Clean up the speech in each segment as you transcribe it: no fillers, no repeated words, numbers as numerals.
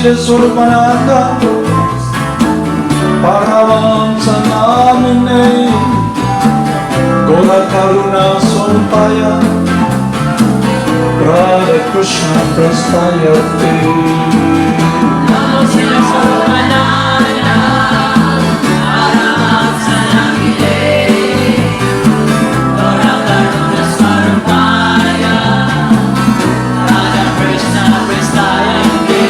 Siddhaswarupananda, Paramahamsa namune, Gora Karuna Swampaya, Radha Krishna Prastayate. Namo Siddhaswarupananda, Paramahamsa namune, Gora Karuna Swampaya, Radha Krishna Prastayate.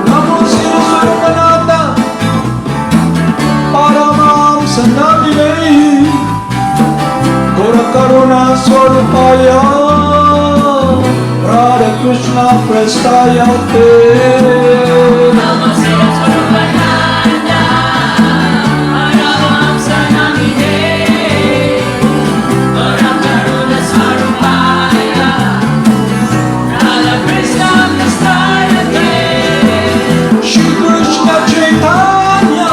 Namo Siddhaswarupananda, Paramahamsa namune, Gora Karuna Swarupaya, Radha Krishna Prastayate. Namo Siddhaswarupananda, Paramahamsa namune, Gora Karuna Swarupaya, Radha Krishna Prastayate. Shri Krishna Chaitanya,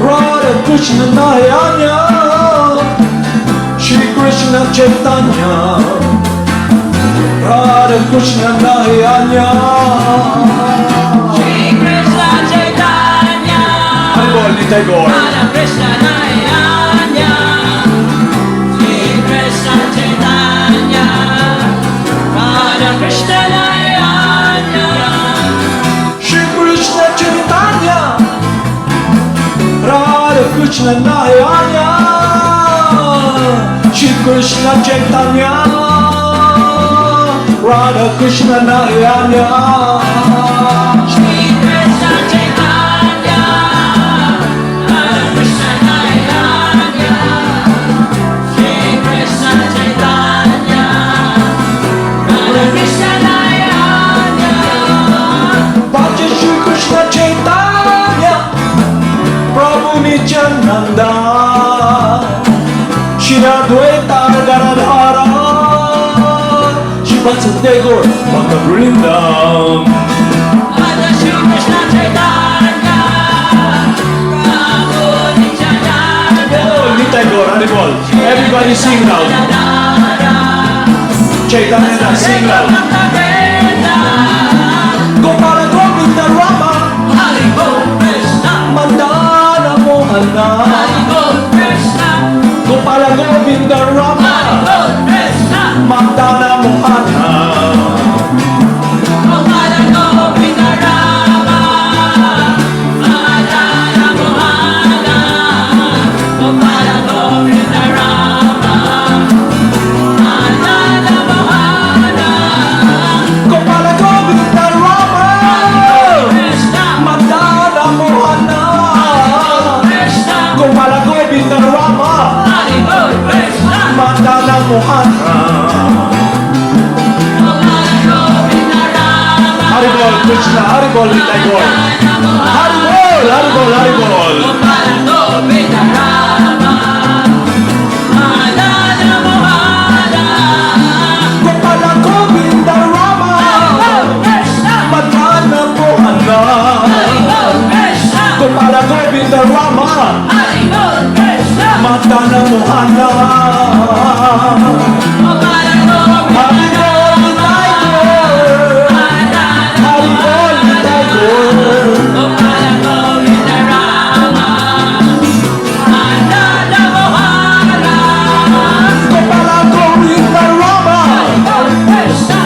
Radha Krishna Nayanya, Shri Krishna Chaitanya, Radha Krishna Nayanya. Shri Krishna Chaitanya, Haribol, Nitay Gaur. Radha Krishna Nayanya. Shri Krishna Chaitanya, Radha Krishna Nayanya. Shri Krishna Chaitanya, Radha Krishna Nayanya, Shri Krishna Chaitanya, Radha Krishna Nayanya. Shri Krishna Chaitanya, Radha Krishna Nayanya. Shri Krishna Chaitanya, Radha Krishna Nayanya. Bhaja Shri Krishna Chaitanya, Prabhu Nityananda, Shri Advaita Gadadhara, Shri Vasudeva Gaur Bhakta Vrindam. Radha Shri Krishna Chaitanya, Prabhu Nityananda. Oh, Nitay Gaur, Haribol. Everybody sing loud. Chaitanya, sing loud. Gopala Govinda Rama, Madana Mohana, Gopala Govinda Rama, Madana Mohana. Gopala Govinda Rama, Madana Mohana, Gopala Govinda Rama, Madana Mohana. Haribol Krishna, Haribol Nitay Gaur. Haribol, Haribol, Haribol. Gopala Govinda Rama, Madana Mohana, Gopala Govinda Rama, Madana Mohana. Haribol Nitay Gaur, Haribol Nitay Gaur. Gopala Govinda Rama, Madana Mohana, Gopala Govinda Rama,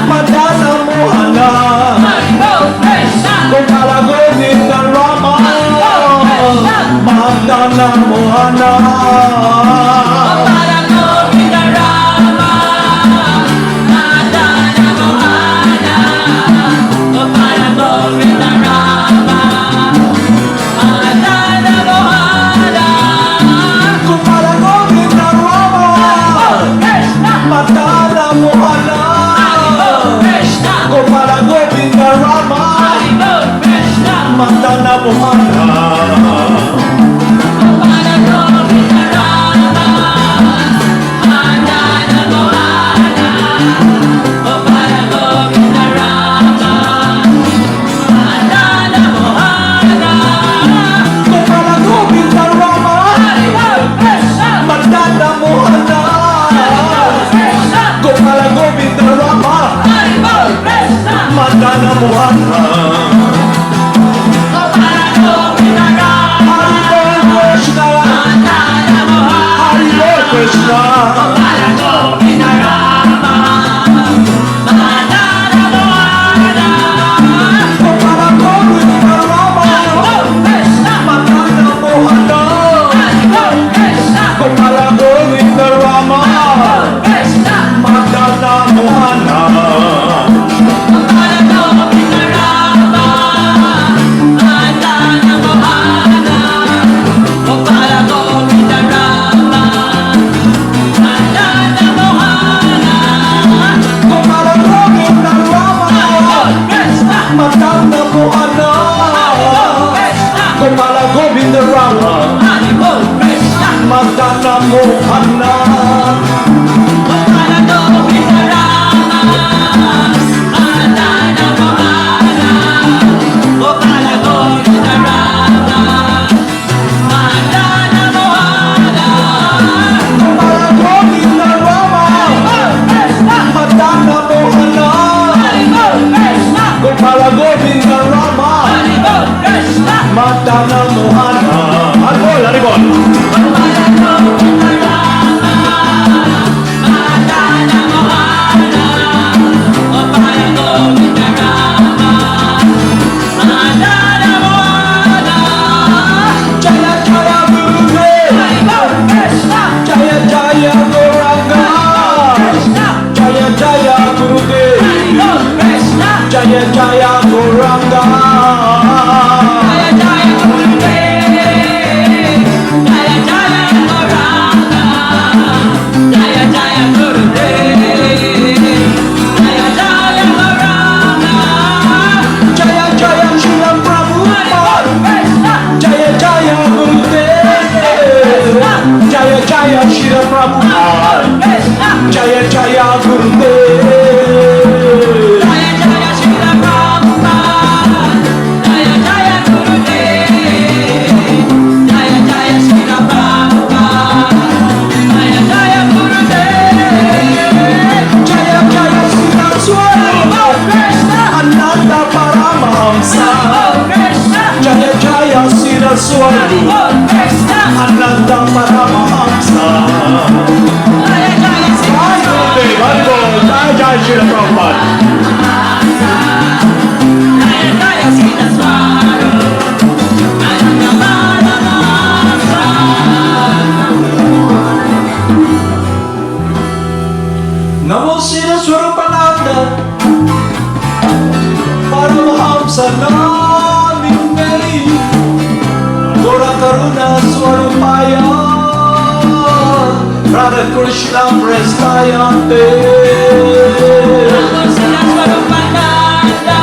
Madana Mohana. Gopala Govinda Rama, Madana Mohana, Gopala Govinda Rama, Madana Mohana. Madana Mohana. Hari Bol Krishna. Madana Mohana. Madana Mohana. Haribol, Haribol. Jaya Jaya Gurudev. Jaya Jaya Gauranga. Jaya Jaya Gurudev. Jaya Jaya Gauranga. Jaya Jaya Shri Prabhupada. Jaya Jaya Gurudev. Jaya Jaya Shri Prabhupada. Jaya Jaya Gurudev. Jaya Jaya Shri Prabhupada. Jaya Jaya Gurudev. Jaya Jaya Siddhaswarupananda. Ananda Paramahamsa. Jaya Jaya Siddhaswarupananda. Ananda Paramahamsa. Jaya Jaya Siddhaswarupananda. Jaya Jaya Shri Prabhupada. Jaya Jaya Siddhaswarupananda. Paramahamsa. Namo Siddhaswarupananda. Paramahamsa naming Mary. Gora Karuna Swarupaya. Radha Krishna Prestayante. Namo Siddhaswarupananda.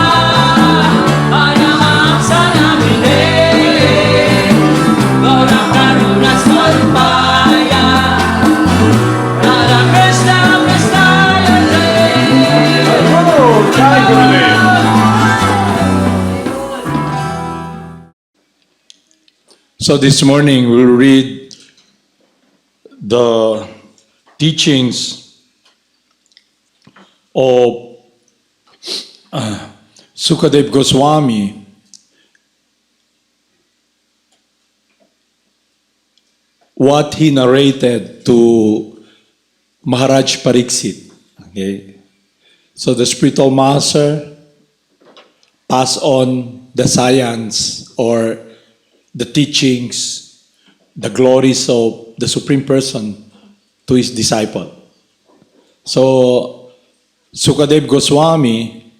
Paramahamsa namine. Gora Karuna Swarupaya. Radha Krishna Prestayante. Oh, Jai Gurudev. So this morning we'll read the teachings of Sukadev Goswami, what he narrated to Maharaj Pariksit. Okay, so the spiritual master passed on the science or the teachings, the glories of the Supreme Person to his disciple. So, Sukadev Goswami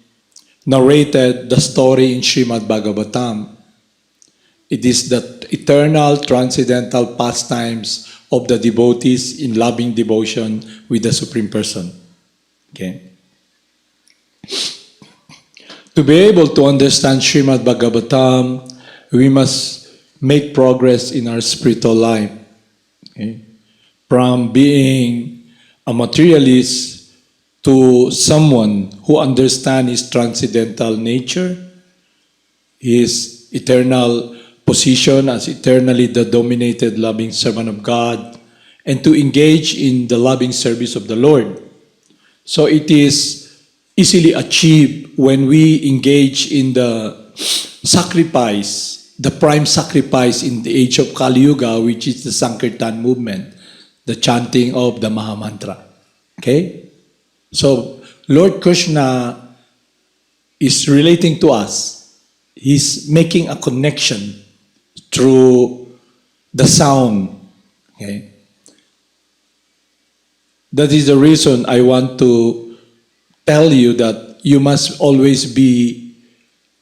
narrated the story in Srimad Bhagavatam. It is the eternal transcendental pastimes of the devotees in loving devotion with the Supreme Person. Okay. To be able to understand Srimad Bhagavatam, we must make progress in our spiritual life. Okay? From being a materialist to someone who understands his transcendental nature, his eternal position as eternally the dominated loving servant of God, and to engage in the loving service of the Lord. So it is easily achieved when we engage in the sacrifice, the prime sacrifice in the age of Kali Yuga, which is the Sankirtan movement, the chanting of the Mahamantra. Okay? So, Lord Krishna is relating to us. He's making a connection through the sound. Okay? That is the reason I want to tell you that you must always be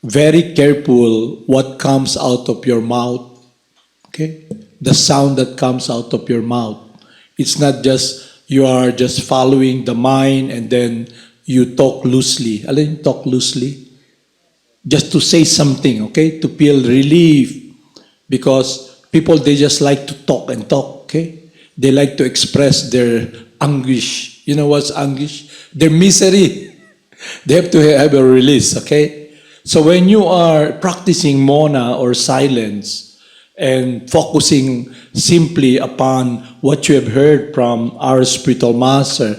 very careful what comes out of your mouth. Okay? The sound that comes out of your mouth. It's not just you are just following the mind and then you talk loosely. Alam yung talk loosely? Just to say something, okay? To feel relief. Because people, they just like to talk and talk, okay? They like to express their anguish. You know what's anguish? Their misery. They have to have a release, okay? So when you are practicing Mohana or silence and focusing simply upon what you have heard from our spiritual master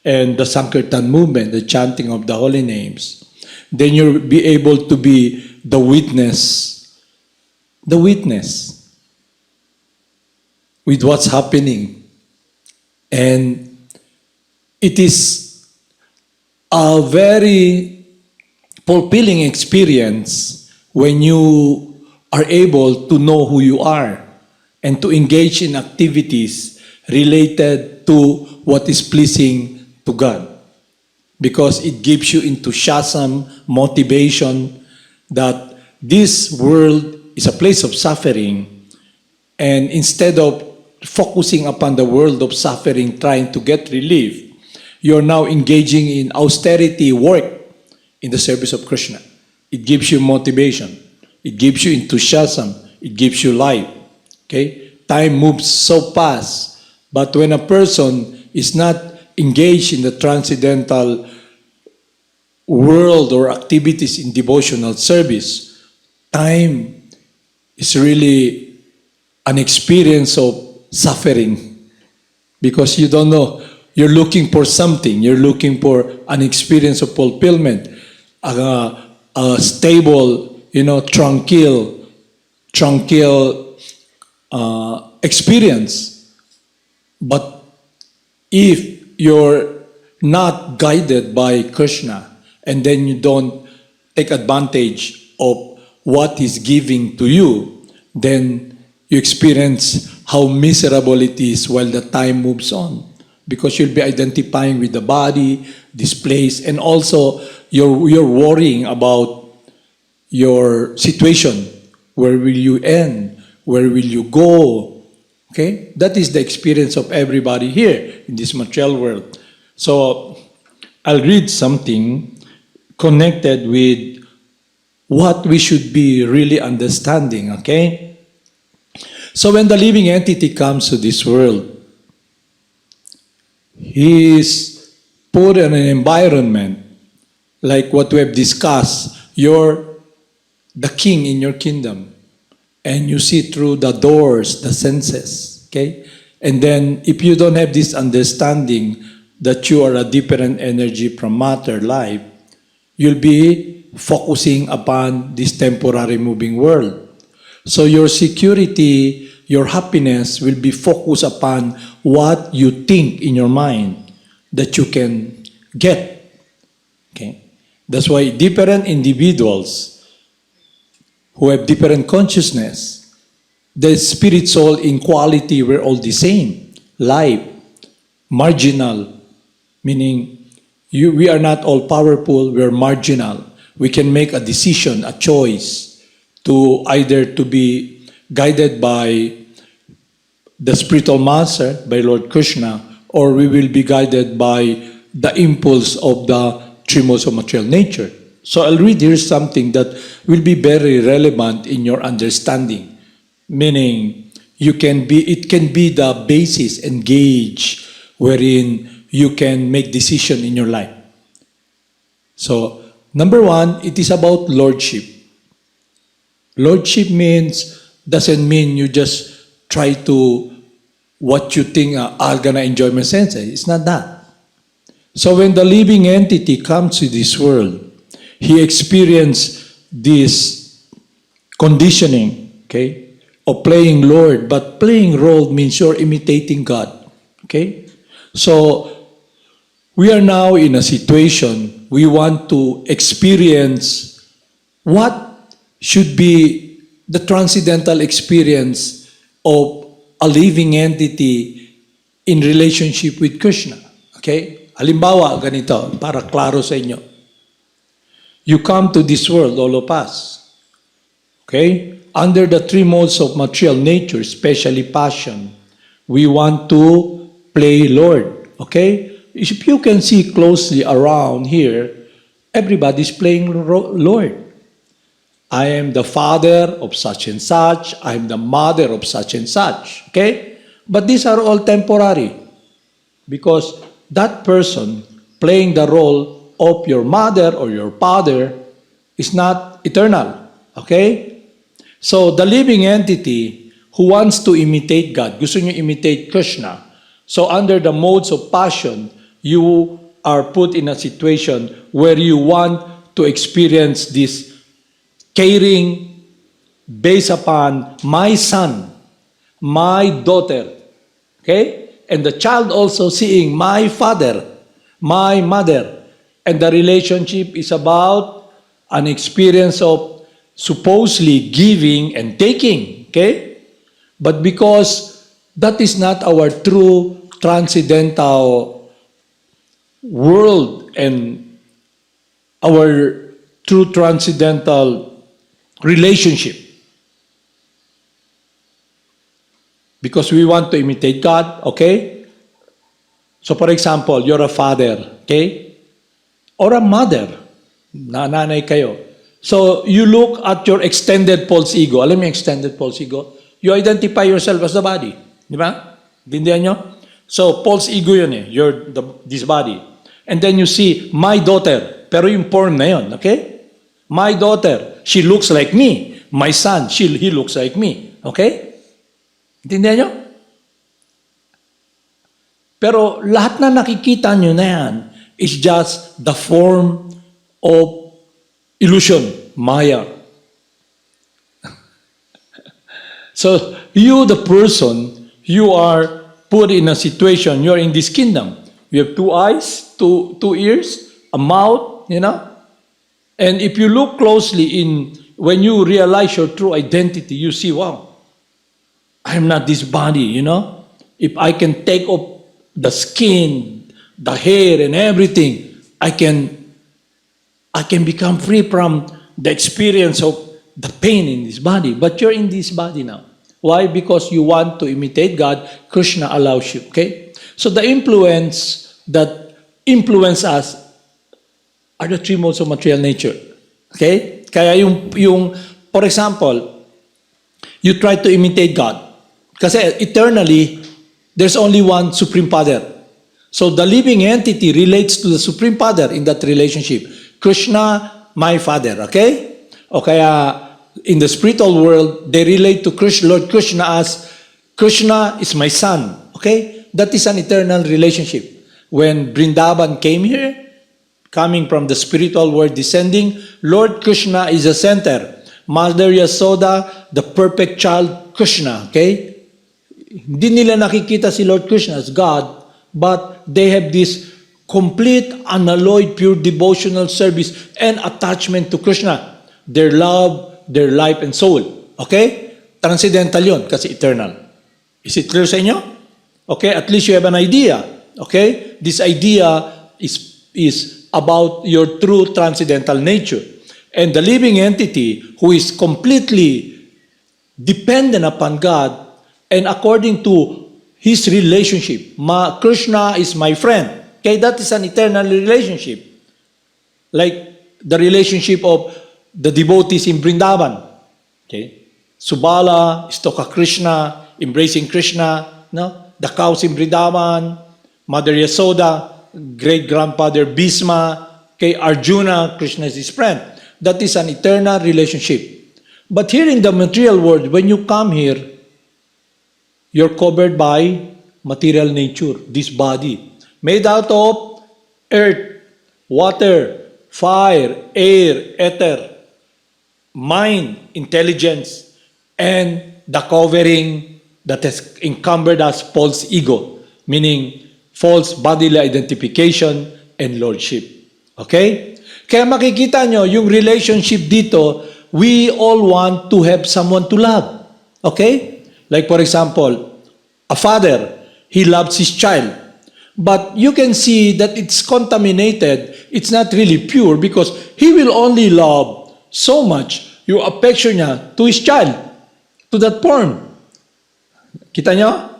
and the Sankirtan movement, the chanting of the holy names, then you'll be able to be the witness with what's happening. And it is a very fulfilling experience when you are able to know who you are and to engage in activities related to what is pleasing to God. Because it gives you enthusiasm, motivation that this world is a place of suffering, and instead of focusing upon the world of suffering, trying to get relief, you're now engaging in austerity work in the service of Krishna. It gives you motivation. It gives you enthusiasm. It gives you life. Okay? Time moves so fast. But when a person is not engaged in the transcendental world or activities in devotional service, time is really an experience of suffering. Because you don't know. You're looking for something. You're looking for an experience of fulfillment. A stable, tranquil experience. But if you're not guided by Krishna, and then you don't take advantage of what He's giving to you, then you experience how miserable it is while the time moves on. Because you'll be identifying with the body, this place, and also you're worrying about your situation. Where will you end? Where will you go? Okay? That is the experience of everybody here in this material world. So, I'll read something connected with what we should be really understanding, okay? So when the living entity comes to this world, he is put in an environment like what we have discussed. You're the king in your kingdom, and you see through the doors, the senses, okay? And then if you don't have this understanding that you are a different energy from matter, life, you'll be focusing upon this temporary moving world. So your security, your happiness will be focused upon what you think in your mind that you can get. Okay? That's why different individuals who have different consciousness, the spirit soul in quality, we're all the same. Life, marginal, meaning we are not all powerful, we're marginal. We can make a decision, a choice to either to be guided by the spiritual master, by Lord Krishna, or we will be guided by the impulse of the three modes of material nature. So I'll read here something that will be very relevant in your understanding. Meaning, it can be the basis and gauge wherein you can make decision in your life. So, number one, it is about lordship. Lordship doesn't mean you just try to what you think, I'm gonna enjoy my senses. It's not that. So when the living entity comes to this world, he experienced this conditioning, okay, of playing Lord, but playing role means you're imitating God, okay? So we are now in a situation we want to experience what should be the transcendental experience of a living entity in relationship with Krishna. Okay? Halimbawa, ganito, para klaro sa inyo. You come to this world, all of us. Okay? Under the three modes of material nature, especially passion, we want to play Lord. Okay? If you can see closely around here, everybody's playing Lord. I am the father of such and such. I am the mother of such and such. Okay? But these are all temporary. Because that person playing the role of your mother or your father is not eternal. Okay? So the living entity who wants to imitate God, gusto nyo imitate Krishna. So under the modes of passion, you are put in a situation where you want to experience this caring based upon my son, my daughter. Okay? And the child also seeing my father, my mother. And the relationship is about an experience of supposedly giving and taking. Okay? But because that is not our true transcendental world and our true transcendental relationship. Because we want to imitate God, okay? So for example, you're a father, okay? Or a mother, nanay kayo. So you look at your extended false ego. Alam mo yung extended false ego? You identify yourself as the body. Di ba? Dindihan nyo? So false ego yun eh. You're this body. And then you see, my daughter. Pero yung form na yun, okay? My daughter, she looks like me. My son, he looks like me. Okay? Intindihan nyo? Pero lahat na nakikita nyo na yan is just the form of illusion, maya. So, you, the person, you are put in a situation, you're in this kingdom. You have two eyes, two ears, a mouth, you know? And if you look closely when you realize your true identity, you see, wow, I'm not this body, you know? If I can take off the skin, the hair, and everything, I can become free from the experience of the pain in this body. But you're in this body now. Why? Because you want to imitate God. Krishna allows you, okay? So the influence that influence us are the three modes of material nature. Okay? Kaya yung for example, you try to imitate God. Kasi eternally, there's only one Supreme Father. So the living entity relates to the Supreme Father in that relationship. Krishna, my Father, okay? O kaya, in the spiritual world, they relate to Krishna, Lord Krishna as, Krishna is my son, okay? That is an eternal relationship. When Vrindavan came here, coming from the spiritual world descending, Lord Krishna is the center. Mother Yasoda, the perfect child, Krishna, okay? Hindi nila nakikita si Lord Krishna as God, but they have this complete, unalloyed, pure devotional service and attachment to Krishna. Their love, their life and soul. Okay? Transcendental yun kasi eternal. Is it clear sa inyo? Okay? At least you have an idea. Okay? This idea is about your true transcendental nature. And the living entity who is completely dependent upon God and according to his relationship. Krishna is my friend. Okay, that is an eternal relationship. Like the relationship of the devotees in Vrindavan. Okay? Subala is to Krishna, embracing Krishna. No? The cows in Vrindavan, Mother Yasoda, great-grandfather Bhisma, okay, Arjuna, Krishna is his friend. That is an eternal relationship. But here in the material world, when you come here, you're covered by material nature, this body, made out of earth, water, fire, air, ether, mind, intelligence, and the covering that has encumbered us, false ego, meaning false bodily identification and lordship. Okay? Kaya makikita nyo, yung relationship dito, we all want to have someone to love. Okay? Like for example, a father, he loves his child. But you can see that it's contaminated. It's not really pure because he will only love so much yung affection niya to his child, to that porn. Kita nyo?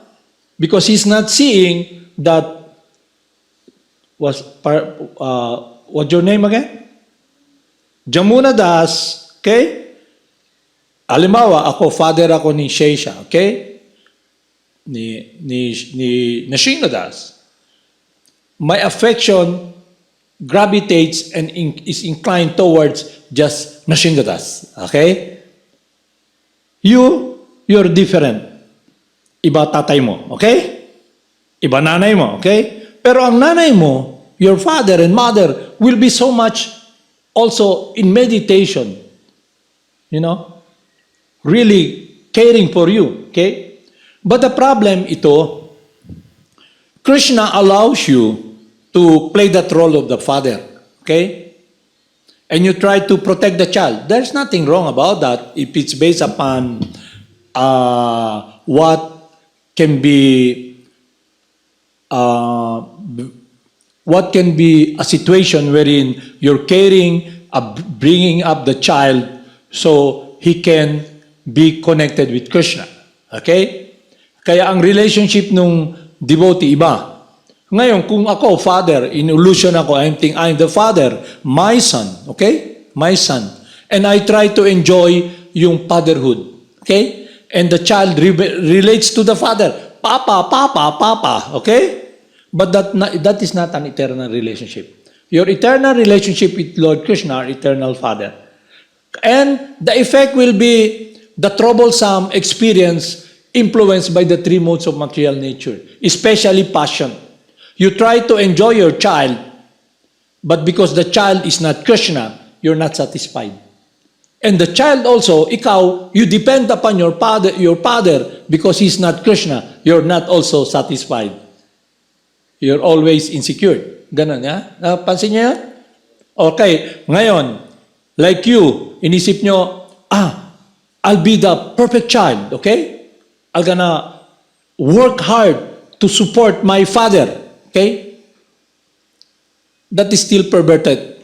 Because he's not seeing that what's your name again? Jamuna Das, okay? Halimbawa, father ako ni Sheisha, okay? Ni Nashina Das. My affection gravitates and is inclined towards just Nashina Das, okay? You're different. Iba tatay mo, okay? Iba nanay mo, okay? Pero ang nanay mo, your father and mother will be so much also in meditation, really caring for you, okay? But the problem ito, Krishna allows you to play that role of the father, okay? And you try to protect the child. There's nothing wrong about that if it's based upon what can be a situation wherein you're caring, bringing up the child so he can be connected with Krishna. Okay? Kaya ang relationship nung devotee iba. Ngayon, kung ako, father, in illusion ako, I'm the father, my son, okay? My son. And I try to enjoy yung fatherhood. Okay? And the child relates to the father. Papa, Papa, Papa. Okay? But that is not an eternal relationship. Your eternal relationship with Lord Krishna, our eternal Father. And the effect will be the troublesome experience influenced by the three modes of material nature, especially passion. You try to enjoy your child, but because the child is not Krishna, you're not satisfied. And the child also, ikaw, you depend upon your father because he's not Krishna, you're not also satisfied. You're always insecure. Ganon, ya? Napansin niyo yan? Okay, ngayon, like you, inisip nyo, I'll be the perfect child, okay? I'm gonna work hard to support my father, okay? That is still perverted.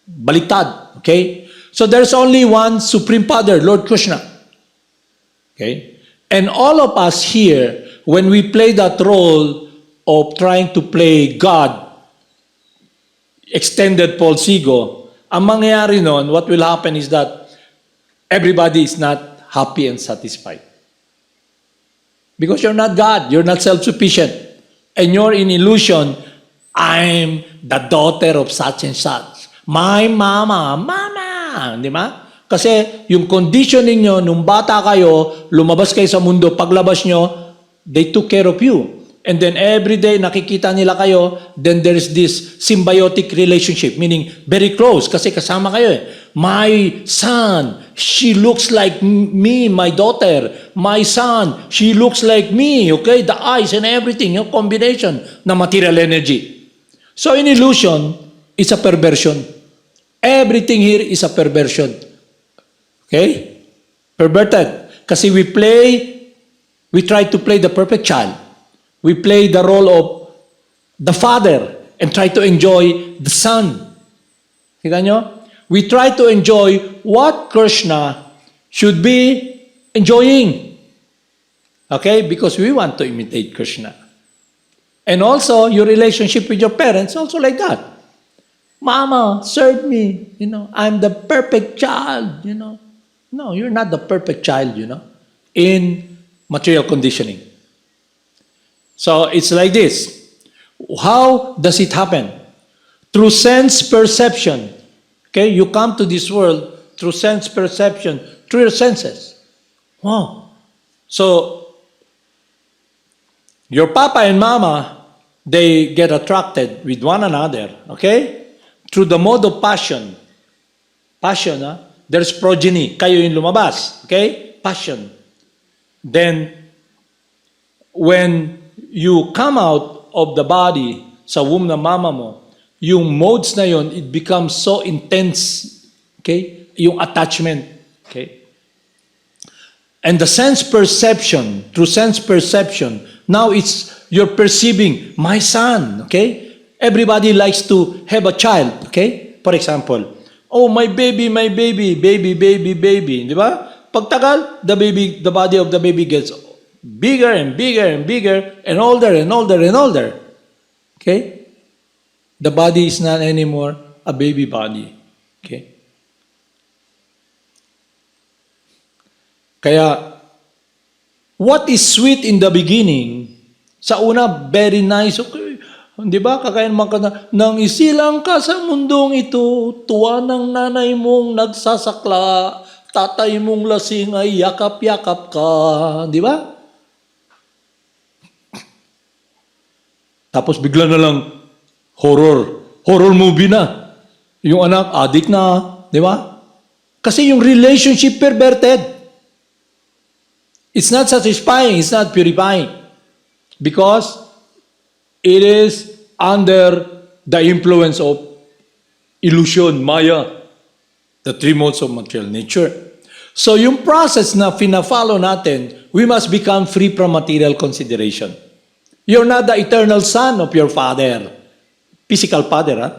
Baliktad, okay? So there's only one Supreme Father, Lord Krishna. Okay? And all of us here, when we play that role of trying to play God, extended false ego, ang mangyayari nun, what will happen is that everybody is not happy and satisfied. Because you're not God, you're not self-sufficient. And you're in illusion, I'm the daughter of such and such. My mama, di ba? Kasi yung conditioning nyo, nung bata kayo, lumabas kayo sa mundo, paglabas nyo, they took care of you. And then every day, nakikita nila kayo, then there's this symbiotic relationship, meaning very close, kasi kasama kayo eh. My son, she looks like me, my daughter. My son, she looks like me, okay? The eyes and everything, yung combination na material energy. So in illusion, it's a perversion. Everything here is a perversion. Okay? Perverted. Kasi we try to play the perfect child. We play the role of the father and try to enjoy the son. Kita nyo? We try to enjoy what Krishna should be enjoying. Okay? Because we want to imitate Krishna. And also, your relationship with your parents, also like that. Mama, serve me. I'm the perfect child. No, you're not the perfect child, in material conditioning. So, it's like this. How does it happen? Through sense perception. Okay, you come to this world through sense perception, through your senses. Wow. So, your papa and mama they get attracted with one another, okay? Through the mode of passion. Passion, there's progeny. Kayo yung lumabas, okay? Passion. Then, when you come out of the body, sa womb ng mama mo, yung modes na yon, it becomes so intense, okay? Yung attachment, okay? And the sense perception, through sense perception, now you're perceiving, my son, okay? Everybody likes to have a child, okay? For example, oh, my baby, baby, di ba? Pagtagal, the body of the baby gets bigger and bigger and bigger and older and older and older. Okay? The body is not anymore a baby body. Okay? Kaya, what is sweet in the beginning, sa una, very nice, okay, di ba, kakain naman ka na, nang isilang ka sa mundong ito, tuwa ng nanay mong nagsasakla, tatay mong lasing ay yakap-yakap ka, di ba? Tapos bigla na lang, horror movie na. Yung anak, addict na, di ba? Kasi yung relationship perverted. It's not satisfying, it's not purifying. Because it is under the influence of illusion, maya, the three modes of material nature. So yung process na fina-follow natin, we must become free from material consideration. You're not the eternal son of your father, physical father. Huh?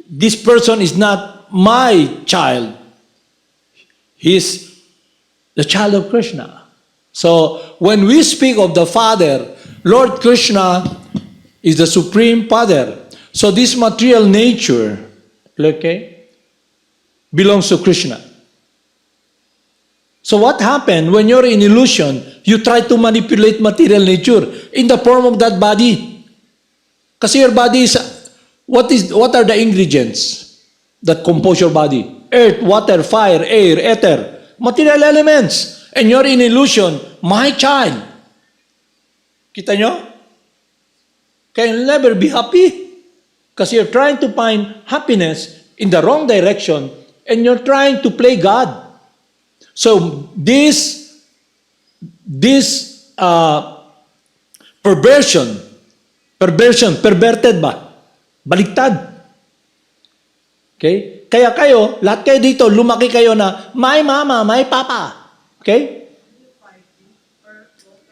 This person is not my child. He's the child of Krishna. So, when we speak of the Father, Lord Krishna is the Supreme Father. So, this material nature, okay, belongs to Krishna. So, what happened when you're in illusion, you try to manipulate material nature in the form of that body. Kasi your body is, what are the ingredients that compose your body? Earth, water, fire, air, ether. Material elements. And you're in illusion, my child. Kita nyo? Can never be happy. Because you're trying to find happiness in the wrong direction and you're trying to play God. So this perverted ba? Baliktad. Okay? Kaya kayo, lahat kayo dito, lumaki kayo na, my mama, my papa. Okay?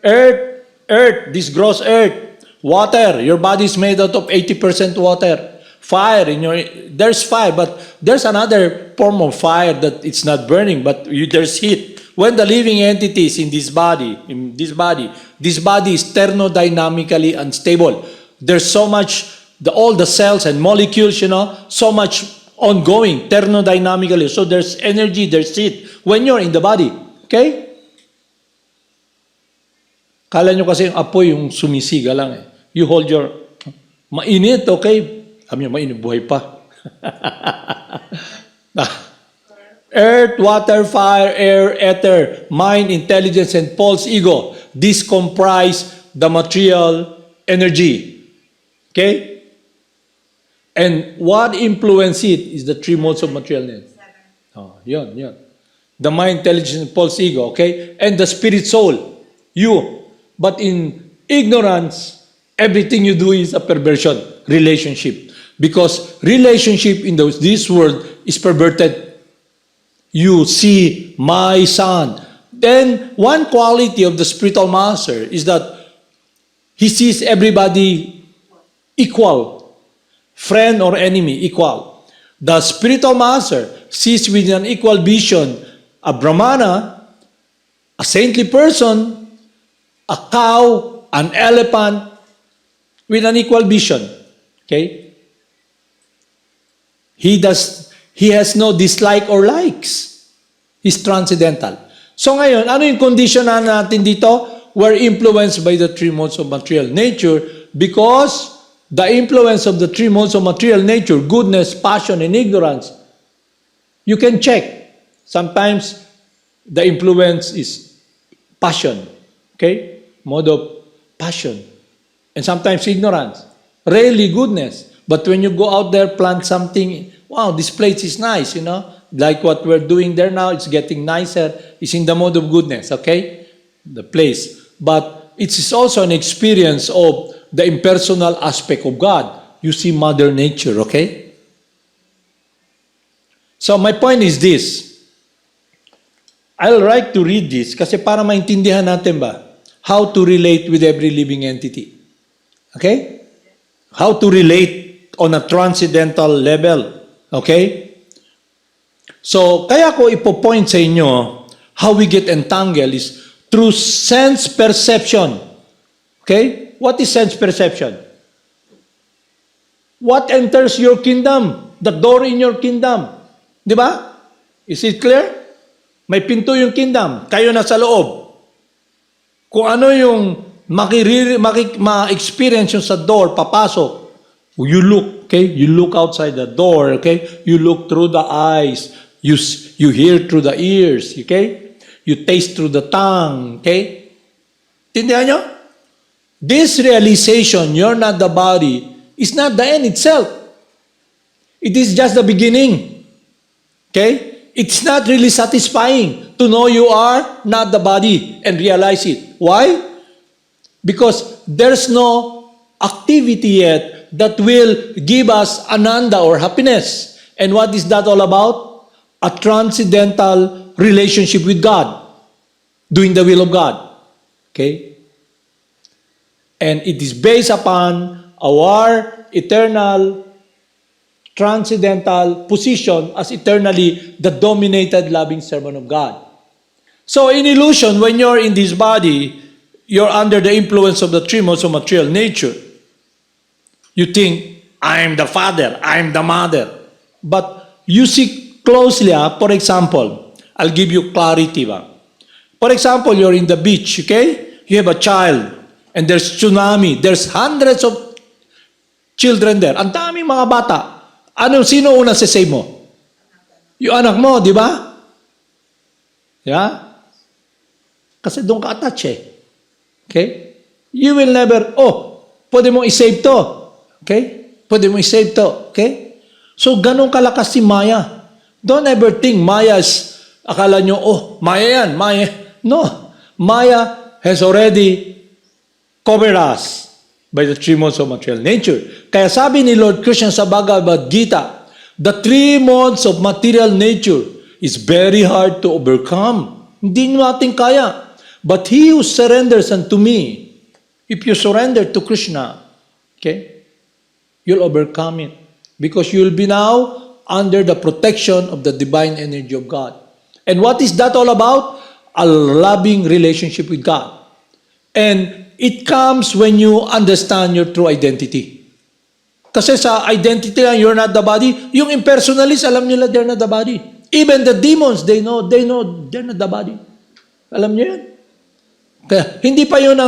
Earth, this gross earth. Water, your body is made out of 80% water. Fire, there's fire, but there's another form of fire that it's not burning, but there's heat. When the living entities in this body is thermodynamically unstable. There's so much, all the cells and molecules, so much ongoing, thermodynamically. So there's energy, there's heat when you're in the body. Okay? Kala nyo kasi yung apoy yung sumisiga lang eh. You hold mainit, okay? Kami mainit, buhay pa. Earth, water, fire, air, ether, mind, intelligence, and false ego. These comprise the material energy. Okay? And what influence it is the three modes of material energy. Oh, yun. The mind, intelligence, and false ego, okay? And the spirit soul, you. But in ignorance, everything you do is a perversion, relationship. Because relationship in this world is perverted. You see, my son. Then, one quality of the spiritual master is that he sees everybody equal. Friend or enemy, equal. The spiritual master sees with an equal vision a Brahmana, a saintly person, a cow, an elephant, with an equal vision. Okay? He has no dislike or likes. He's transcendental. So ngayon, ano yung condition na natin dito? We're influenced by the three modes of material nature because the influence of the three modes of material nature, goodness, passion, and ignorance, you can check. Sometimes the influence is passion. Okay? Mode of passion. And sometimes ignorance. Rarely goodness. But when you go out there, plant something, wow, this place is nice, like what we're doing there now, it's getting nicer. It's in the mode of goodness, okay? The place. But it is also an experience of the impersonal aspect of God. You see Mother Nature, okay? So my point is this. I'll like to read this kasi para maintindihan natin ba how to relate with every living entity. Okay? How to relate on a transcendental level. Okay? So, kaya ko ipopoint sa inyo how we get entangled is through sense perception. Okay? What is sense perception? What enters your kingdom? The door in your kingdom. Di ba? Is it clear? May pinto yung kingdom. Kayo na sa loob. Kung ano yung ma-experience yung sa door, papasok. You look, okay? You look outside the door, okay? You look through the eyes. You hear through the ears, okay? You taste through the tongue, okay? Tindihan nyo? This realization, you're not the body, is not the end itself. It is just the beginning. Okay? It's not really satisfying to know you are not the body and realize it. Why? Because there's no activity yet that will give us ananda or happiness. And what is that all about? A transcendental relationship with God. Doing the will of God. Okay? And it is based upon our eternal, transcendental position as eternally the dominated, loving servant of God. So in illusion, when you're in this body, you're under the influence of the three modes of material nature. You think, I'm the father, I'm the mother. But you see closely, for example, I'll give you clarity. For example, you're in the beach, okay? You have a child, and there's tsunami. There's hundreds of children there. Ang daming mga bata. Sino una save mo? Yung anak mo, di ba? Yeah? Kasi doon ka attach eh. Okay? You will never, pwede mong isave to. Okay? Pwede mong isave to. Okay? So, ganun kalakas si Maya. Don't ever think Maya is, akala nyo, Maya yan, Maya. No. Maya has already covered us by the three modes of material nature. Kaya sabi ni Lord Krishna sa Bhagavad Gita, the three modes of material nature is very hard to overcome. Hindi natin kaya. But he who surrenders unto me, if you surrender to Krishna, okay, you'll overcome it. Because you'll be now under the protection of the divine energy of God. And what is that all about? A loving relationship with God. And it comes when you understand your true identity. Kasi sa identity lang, you're not the body. Yung impersonalists, alam nila they're not the body. Even the demons, they know they're not the body. Alam niyo yun? Kaya, hindi pa yun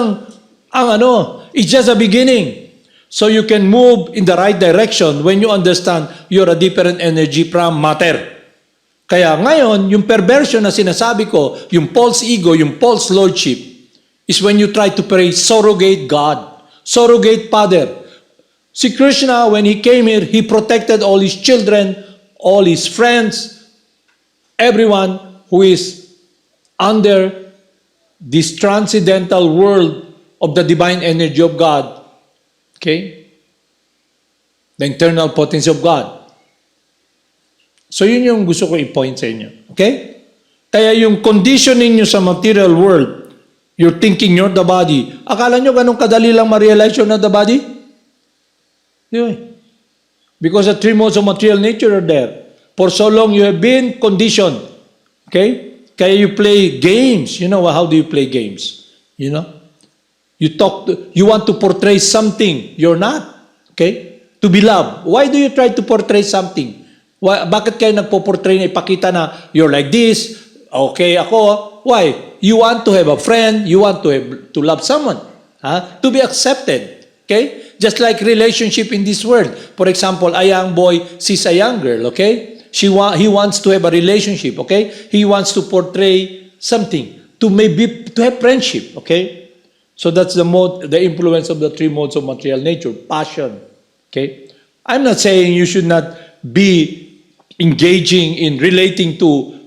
it's just a beginning. So you can move in the right direction when you understand you're a different energy from matter. Kaya ngayon, yung perversion na sinasabi ko, yung false ego, yung false lordship, is when you try to pray surrogate God, surrogate Father. Si Krishna, when he came here, he protected all his children, all his friends, everyone who is under this transcendental world of the divine energy of God. Okay? The internal potency of God. So yun yung gusto ko i-point sa inyo. Okay? Kaya yung conditioning nyo sa material world, you're thinking you're the body. Akala nyo ganun kadali lang ma-realize you're not the body? Because the three modes of material nature are there. For so long you have been conditioned. Okay? Kaya you play games. You know how do you play games? You know? You want to portray something. You're not. Okay? To be loved. Why do you try to portray something? Bakit kayo nagpo-portray na ipakita na you're like this? Okay, ako. Why? You want to have a friend. You want to love someone. To be accepted. Okay? Just like relationship in this world. For example, a young boy sees a young girl. Okay? He wants to have a relationship. Okay? He wants to portray something. To have friendship. Okay? So that's the influence of the three modes of material nature. Passion. Okay? I'm not saying you should not be engaging in relating to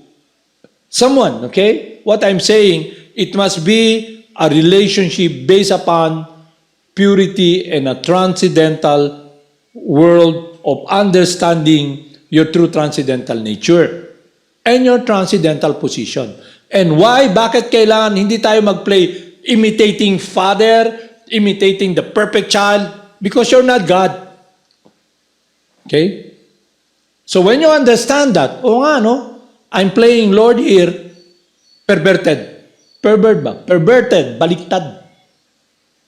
someone, okay? What I'm saying, it must be a relationship based upon purity and a transcendental world of understanding your true transcendental nature and your transcendental position. And why? Bakit kailangan hindi tayo mag-play imitating Father, imitating the perfect child? Because you're not God. Okay? So when you understand that, o nga no, I'm playing Lord here, perverted. Pervert ba? Perverted, baliktad.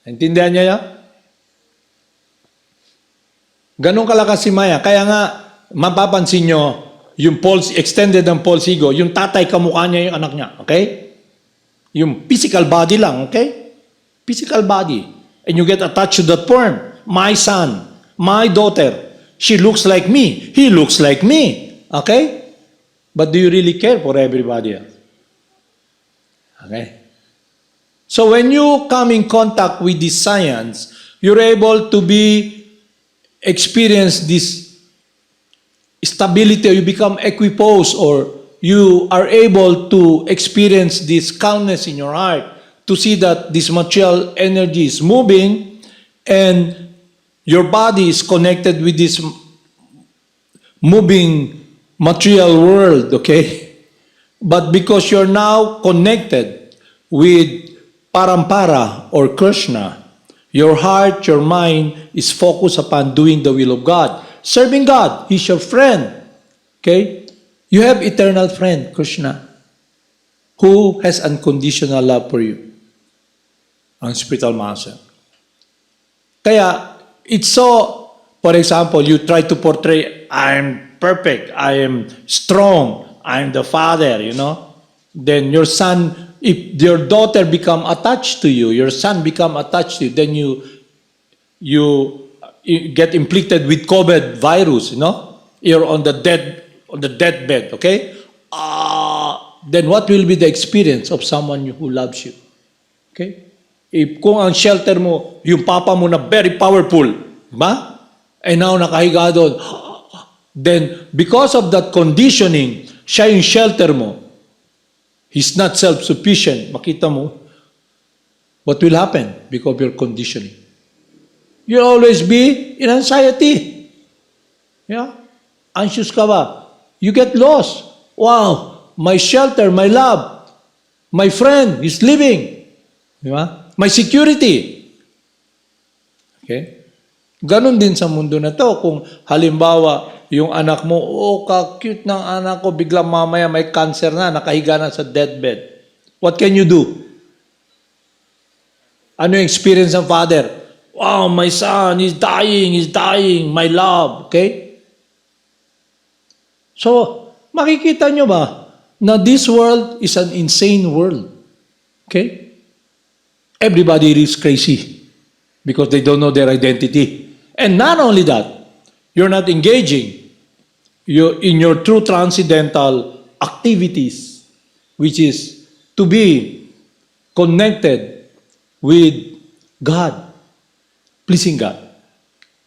Intindihan niya yan? Ganun kalakas si Maya. Kaya nga, mapapansin nyo, yung pulse, extended ang pulse ego, yung tatay kamukha niya yung anak niya. Okay? Yung physical body lang. Okay? Physical body. And you get attached to that form. My son, my daughter, she looks like me. He looks like me. Okay? But do you really care for everybody else? Okay? So when you come in contact with this science, you're able to experience this stability, or you become equiposed, or you are able to experience this calmness in your heart, to see that this material energy is moving and your body is connected with this moving material world, okay? But because you're now connected with Parampara or Krsna, your heart, your mind is focused upon doing the will of God. Serving God, He's your friend. Okay? You have eternal friend, Krishna, who has unconditional love for you. Ang spiritual master. Kaya, it's so, for example, you try to portray, I'm perfect, I am strong, I'm the father, you know. Then your son, if your daughter become attached to you, your son become attached to you, then you get inflicted with COVID virus, you know. You're on the deathbed, okay? Then what will be the experience of someone who loves you? Okay? If kung ang shelter mo, yung papa mo na very powerful, ba? And now nakahiga doon, then because of that conditioning, siya yung shelter mo. He's not self-sufficient. Makita mo, what will happen because of your conditioning? You'll always be in anxiety. Yeah? Anxious ka ba? You get lost. Wow, my shelter, my love, my friend is leaving. Di ba? My security. Okay? Ganon din sa mundo na to. Kung halimbawa, yung anak mo, oh, ka-cute ng anak ko, biglang mamaya may cancer na, nakahiga na sa deathbed. What can you do? Ano yung experience ng father? Wow, my son is dying, my love. Okay? So, makikita nyo ba na this world is an insane world? Okay? Everybody is crazy because they don't know their identity. And not only that, you're not engaging in your true transcendental activities, which is to be connected with God, pleasing God.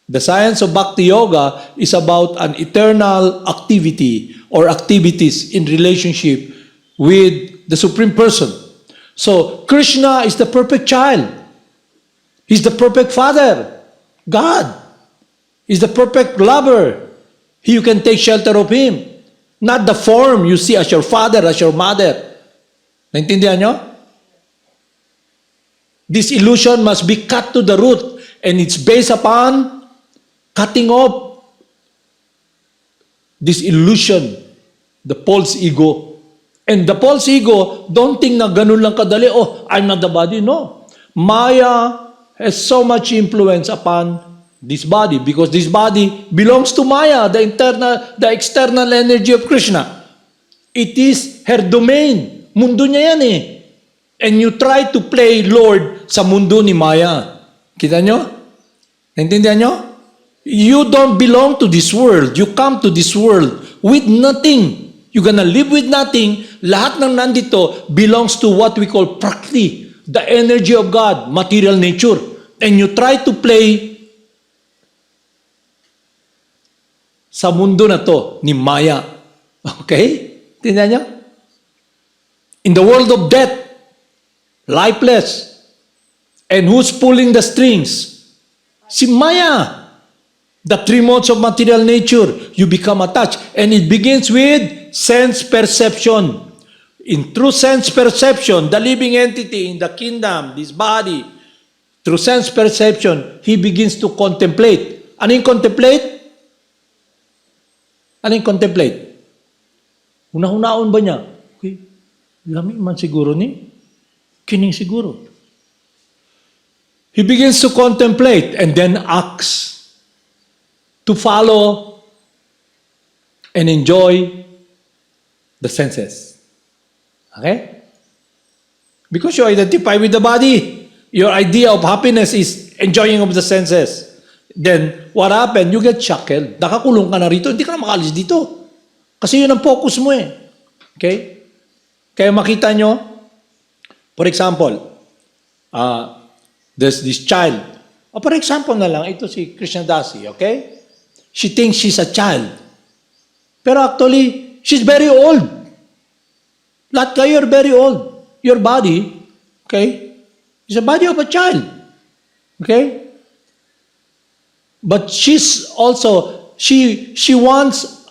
The science of Bhakti Yoga is about an eternal activity or activities in relationship with the Supreme Person. So, Krishna is the perfect child. He's the perfect father. God is the perfect lover. You can take shelter of Him. Not the form you see as your father, as your mother. Naintindihan nyo? This illusion must be cut to the root, and it's based upon cutting off this illusion, the false ego. And the false ego, don't think na ganun lang kadali, oh, I'm not the body. No. Maya has so much influence upon this body, because this body belongs to Maya, the external energy of Krishna. It is her domain. Mundo niya yan eh. And you try to play Lord sa mundo ni Maya. Kita nyo? Naintindihan nyo? You don't belong to this world. You come to this world with nothing. You're gonna live with nothing. Lahat ng nandito belongs to what we call Prakriti, the energy of God, material nature, and you try to play sa mundo na to ni Maya. Okay? Tingnan niyo? In the world of death, lifeless, and who's pulling the strings? Si Maya. The three modes of material nature, you become attached. And it begins with sense perception. In true sense perception, the living entity in the kingdom, this body, through sense perception, he begins to contemplate. Ano yung contemplate? Ano yung contemplate? Una-unaon ba niya? Okay, lami man siguro ni, kining siguro. He begins to contemplate and then acts to follow and enjoy the senses. Okay? Because you identify with the body, your idea of happiness is enjoying of the senses. Then, what happened? You get shackled. Nakakulong ka na rito, hindi ka na makalis dito. Kasi yun ang focus mo eh. Okay? Kaya makita nyo, for example, there's this child. For example na lang, ito si Krsna Dasi, okay? She thinks she's a child. Pero actually, she's very old. Lahat kayo are very old. Your body, okay, is a body of a child. Okay? But she's also, she wants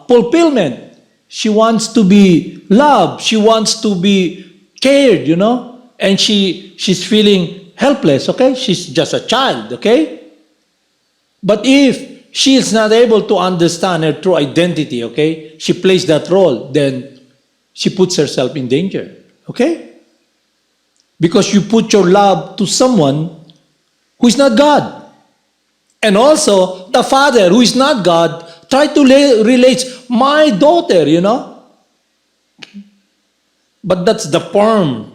fulfillment. She wants to be loved. She wants to be cared, you know? And she's feeling helpless, okay? She's just a child, okay? But if she is not able to understand her true identity, okay? She plays that role, then she puts herself in danger, okay? Because you put your love to someone who is not God. And also, the father who is not God, try to relate, my daughter, you know? But that's the form.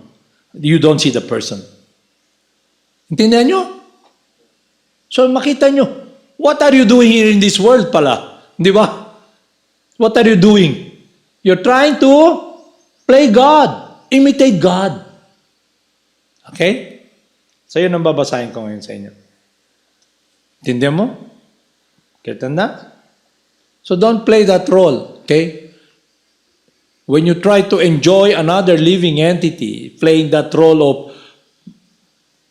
You don't see the person. Intindihan nyo? So makita nyo, what are you doing here in this world pala? Di ba? What are you doing? You're trying to play God, imitate God. Okay? So yun ang babasahin ko ngayon sa inyo. Intindihan mo? Kitanda? So don't play that role, okay? When you try to enjoy another living entity, playing that role of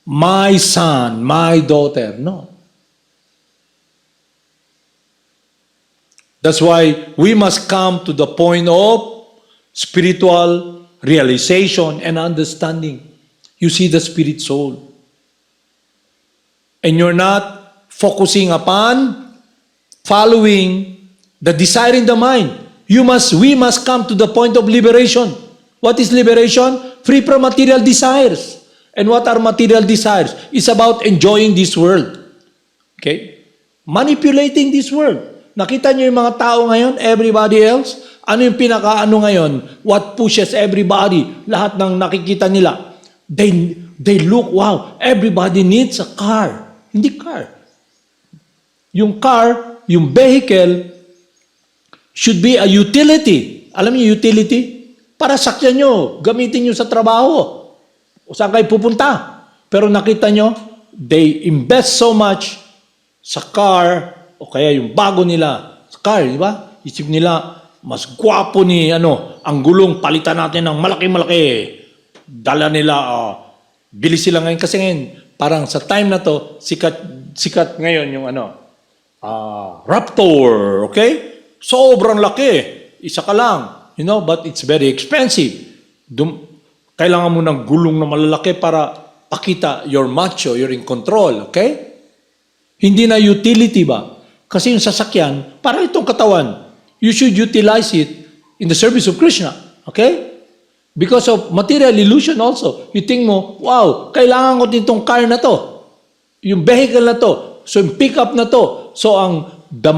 my son, my daughter, no. That's why we must come to the point of spiritual realization and understanding. You see the spirit soul. And you're not focusing upon following the desire in the mind. We must come to the point of liberation. What is liberation? Free from material desires. And what are material desires? It's about enjoying this world. Okay? Manipulating this world. Nakita niyo yung mga tao ngayon, everybody else? Ano yung pinaka-ano ngayon? What pushes everybody? Lahat ng nakikita nila. They look, wow, everybody needs a car. Hindi car. Yung car, yung vehicle, should be a utility. Alam niyo utility? Para sakyan nyo, gamitin nyo sa trabaho. O saan kayo pupunta. Pero nakita nyo, they invest so much sa car, o kaya yung bago nila sa car, di ba? Isip nila, mas gwapo ni ang gulong, palitan natin ng malaki-malaki. Dala nila, bilis sila ngayon. Kasi ngayon, parang sa time na to, sikat ngayon yung Raptor, okay? Sobrang laki. Isa ka lang, you know, but it's very expensive. Kailangan mo ng gulong na malalaki para pakita you're macho, you're in control, okay? Hindi na utility ba? Kasi yung sasakyan, para itong katawan, you should utilize it in the service of Krishna. Okay? Because of material illusion also. You think mo, wow, kailangan ko ditong car na to. Yung vehicle na to. So yung pickup na to. So the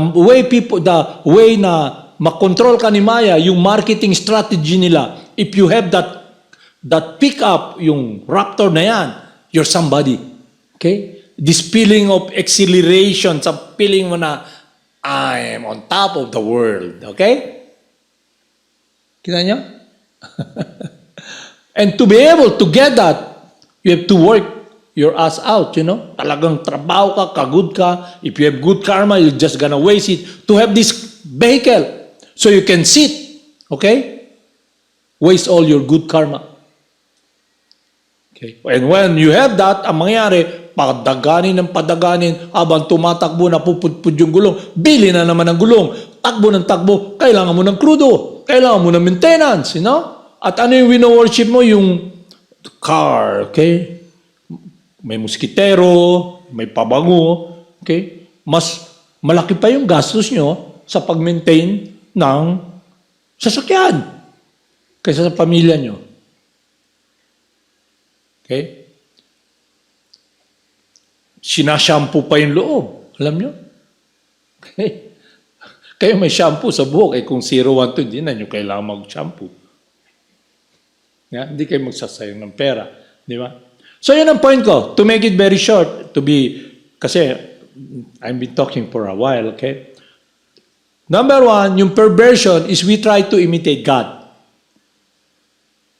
way na makontrol ka ni Maya, yung marketing strategy nila, if you have that pickup, yung Raptor na yan, you're somebody. Okay? This feeling of exhilaration, sa feeling mo na, I am on top of the world. Okay? Kita niyo? And to be able to get that, You have to work your ass out, you know? Talagang trabaho ka, kagod ka. If you have good karma, you're just gonna waste it to have this vehicle. So you can sit, okay? Waste all your good karma. Okay? And when you have that, ang mangyayari, padaganin ng padaganin, habang tumatakbo na pupudpud yung gulong, bili na naman ng gulong, takbo ng takbo, kailangan mo ng krudo, kailangan mo ng maintenance, you know? At ano yung wino-worship mo? Yung car, okay? May muskitero, may pabango, okay? Mas malaki pa yung gastos nyo sa pag-maintain ng sasakyan kaysa sa pamilya nyo. Okay? Sinashampoo pa yung loob. Alam nyo? Okay? Kayo may shampoo sa buhok, kung 012, hindi na nyo kailangan mag-shampoo. Yeah? Hindi kayo magsasayang ng pera. Di ba? So yun ang point ko. To make it very short, kasi I've been talking for a while, okay? Number one, yung perversion is we try to imitate God.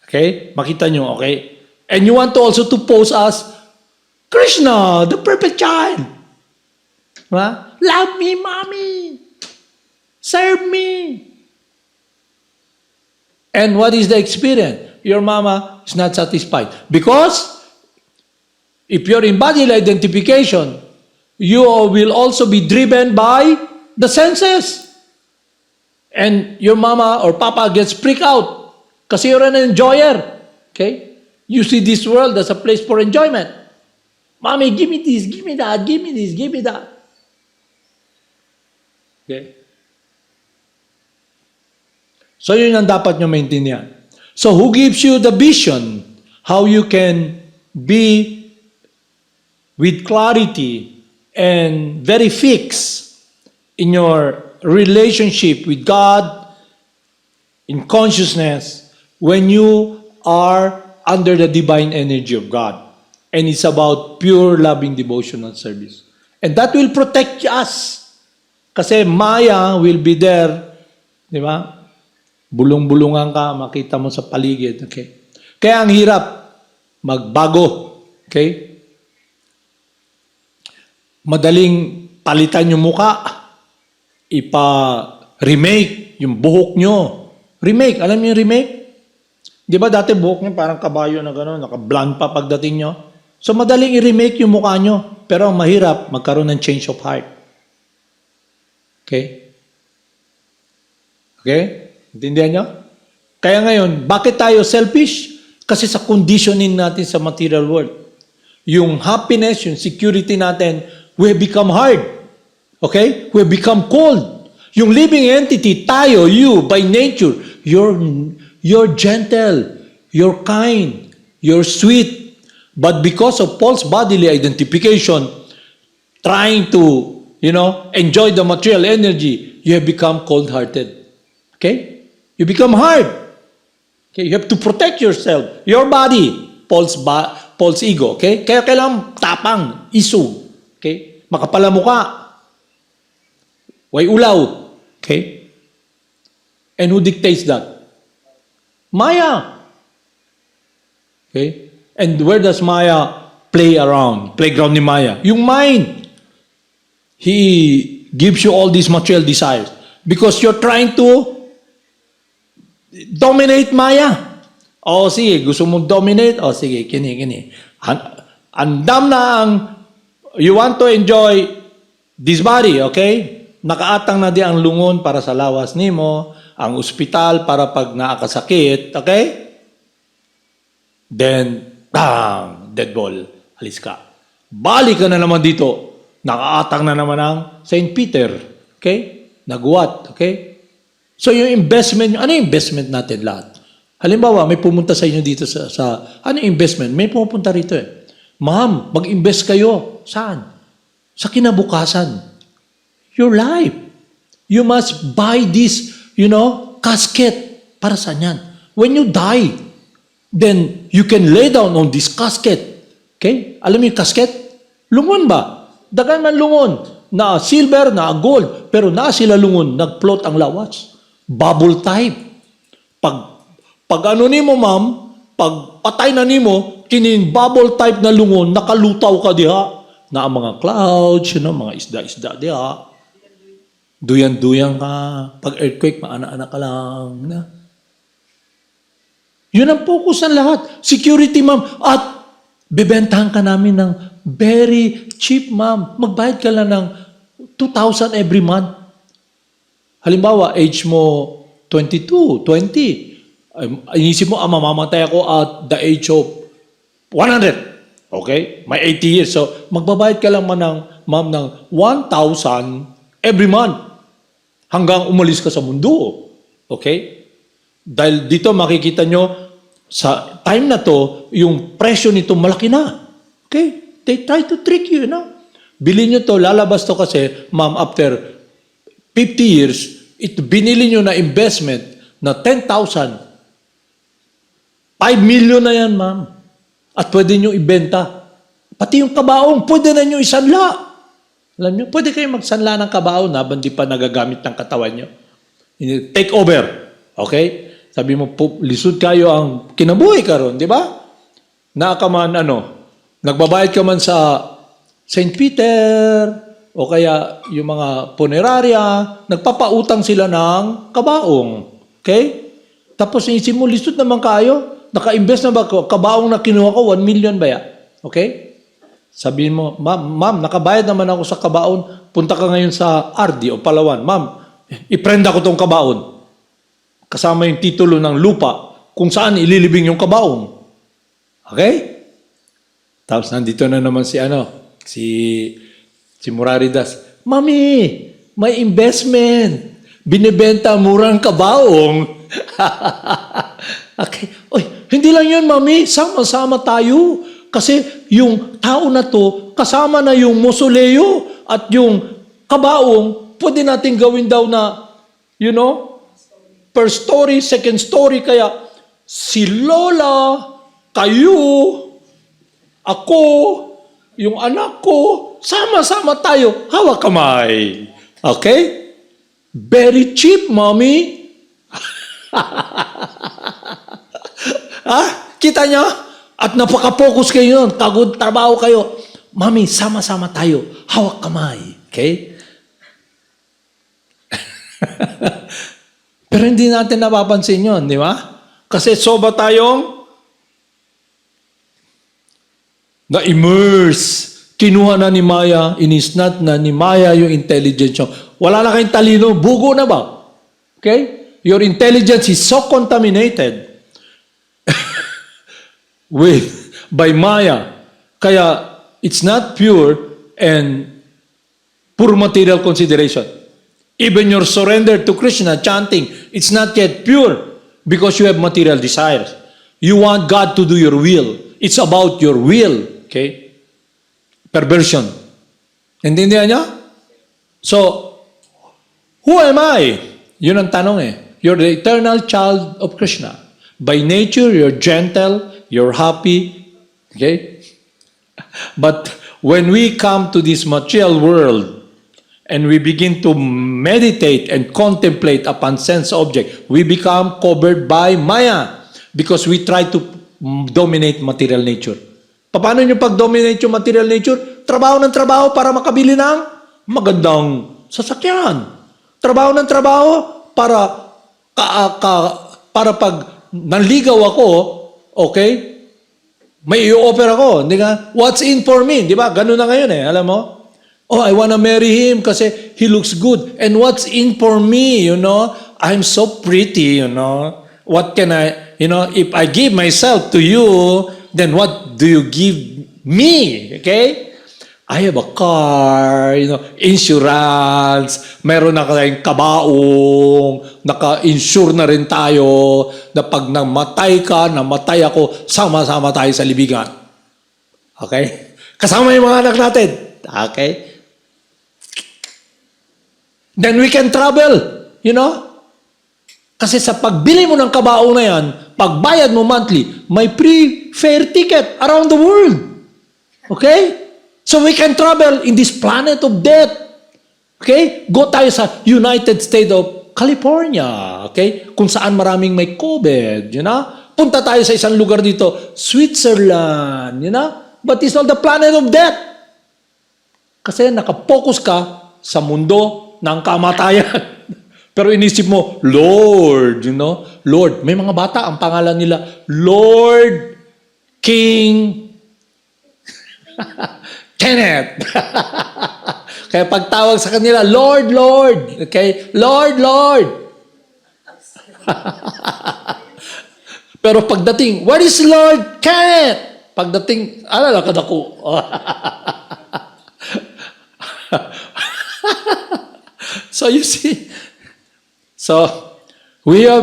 Okay? Makita nyo, okay? And you want to also to pose as Krsna, the perfect child. Diba? Love me, mommy. Serve me. And what is the experience? Your mama is not satisfied. Because if you're in bodily identification, you will also be driven by the senses. And your mama or papa gets freaked out kasi you're an enjoyer. Okay? You see this world as a place for enjoyment. Mommy, give me this, give me that, give me this, give me that. Okay? So yun ang dapat nyo maintindihan. So who gives you the vision how you can be with clarity and very fixed in your relationship with God, in consciousness, when you are under the divine energy of God. And it's about pure loving devotional service. And that will protect us. Kasi Maya will be there, di ba? Bulong-bulungan ka, makita mo sa paligid. Okay? Kaya ang hirap magbago. Okay? Madaling palitan yung muka, ipa-remake yung buhok nyo. Remake, alam niyo yung remake? Di ba dati buhok nyo parang kabayo na gano'n, naka-blonde pa pagdating nyo? So madaling i-remake yung mukha nyo, pero ang mahirap, magkaroon ng change of heart. Okay? Okay? Intindihan nyo? Kaya ngayon, bakit tayo selfish? Kasi sa conditioning natin sa material world. Yung happiness, yung security natin, we have become hard. Okay? We have become cold. Yung living entity, tayo, you, by nature, you're gentle, you're kind, you're sweet. But because of false bodily identification, trying to, enjoy the material energy, you have become cold-hearted. Okay? You become hard. Okay? You have to protect yourself. Your body, false ego. Okay? Kaya kailangan tapang, isog. Okay? Makapala mukha. Way ulaw. Okay? And who dictates that? Maya. Okay? And where does Maya play around? Playground ni Maya. Yung mind. He gives you all these material desires. Because you're trying to dominate Maya. O sige, gusto mong dominate? O sige, kini. Andam na ang you want to enjoy this body, okay? Nakaatang na di ang lungon para sa lawas nimo, ang ospital para pag naakasakit, okay? Then, bang, dead ball, alis ka. Balik ka na naman dito, nakaatang na naman ang St. Peter, okay? Nagwat, okay? So yung investment, ano yung investment natin lahat? Halimbawa, may pumunta sa inyo dito sa ano yung investment? May pumunta rito eh. Ma'am, mag-invest kayo. Saan? Sa kinabukasan. Your life. You must buy this, casket. Para saan yan? When you die, then you can lay down on this casket. Okay? Alam mo yung casket? Lungon ba? Dagan man lungon. Na silver, na gold. Pero na sila lungon, nag-float ang lawas. Bubble type. Pag ano ni mo, ma'am, pag patay na nimo, kining bubble type na lungon, nakalutaw ka diha. Na ang mga clouds, mga isda-isda diha. Duyan-duyan ka. Pag earthquake, maana-ana ka lang. Na. Yun ang focus ng lahat. Security, ma'am. At bibentahan ka namin ng very cheap, ma'am. Magbayad ka lang ng 2,000 every month. Halimbawa, age mo 22, 20. Inisip mo, mamamatay ako at the age of 100. Okay? May 80 years. So, magbabayad ka lang ma'am, ng 1,000 every month hanggang umalis ka sa mundo. Okay? Dahil dito makikita nyo, sa time na to, yung presyo nito malaki na. Okay? They try to trick you, Bilhin nyo to, lalabas to kasi, ma'am, after 50 years, binili nyo na investment na 10,000. 5 million na yan, ma'am. At pwede nyo ibenta. Pati yung kabaong, pwede na nyo isanla. Alam nyo, pwede kayo magsanla ng kabaong habang di pa nagagamit ng katawan nyo. Take over. Okay? Sabi mo, lisod kayo ang kinabuhi ka ron, di ba? Nakaman, nagbabayad ka man sa St. Peter, o kaya yung mga punerarya, nagpapautang sila ng kabaong. Okay? Tapos inisip mo, lisod naman kayo, naka-invest na ba ko? Kabaong na kinuha ko, 1 million ba yan? Okay? Sabihin mo, ma'am, nakabayad naman ako sa kabaon, punta ka ngayon sa RD o Palawan. Ma'am, iprenda ko tong kabaon. Kasama yung titulo ng lupa kung saan ililibing yung kabaong. Okay? Tapos nandito na naman si Muraridas. Mami, may investment. Binibenta murang kabaong. Okay. Oy, hindi lang yun, mami. Sama-sama tayo. Kasi yung tao na to, kasama na yung mausoleo at yung kabaong, pwede natin gawin daw na, first story, second story. Kaya si Lola, kayo, ako, yung anak ko, sama-sama tayo. Hawak kamay. Okay? Very cheap, mommy. Kita niya? At napaka-focus kayo nun. Kagod trabaho kayo. Mami, sama-sama tayo. Hawak kamay. Okay? Pero hindi natin napapansin yun, di ba? Kasi soba tayong na-immerse. Kinuha na ni Maya, inisnat na ni Maya yung intelligence. Wala na kayong talino, bugo na ba? Okay? Your intelligence is so contaminated by Maya. Kaya it's not pure and pure material consideration. Even your surrender to Krishna, chanting, it's not yet pure because you have material desires. You want God to do your will. It's about your will. Okay? Perversion. Intindihan niya? So, who am I? Yun ang tanong You're the eternal child of Krishna. By nature, you're gentle, you're happy. Okay? But when we come to this material world and we begin to meditate and contemplate upon sense object, we become covered by Maya because we try to dominate material nature. Paano nyo pag-dominate yung material nature? Trabaho ng trabaho para makabili ng magandang sasakyan. Trabaho ng trabaho para pag nanligaw ako, okay, may i-offer ako. Hindi ka, what's in for me? Di ba? Ganun na ngayon alam mo? Oh, I wanna marry him kasi he looks good. And what's in for me, I'm so pretty, What can I, if I give myself to you, then what do you give me? Okay? I have a car, insurance, meron na kayong kabaong, naka-insure na rin tayo, na pag namatay ka, namatay ako, sama-sama tayo sa libigan. Okay? Kasama yung mga anak natin. Okay? Then we can travel, Kasi sa pagbili mo ng kabaong na yan, pagbayad mo monthly, may free fare ticket around the world. Okay? So we can travel in this planet of death. Okay? Go tayo sa United States of California. Okay? Kung saan maraming may COVID, punta tayo sa isang lugar dito, Switzerland, you know? But it's not the planet of death. Kasi nakapokus ka sa mundo ng kamatayan. Pero inisip mo, Lord, you know? Lord, may mga bata, ang pangalan nila, Lord, King, Kenneth. Kaya pagtawag sa kanila, Lord, Lord. Okay? Lord, Lord. Pero pagdating, what is Lord Kenneth? Pagdating, lakad ako. So you see, so we are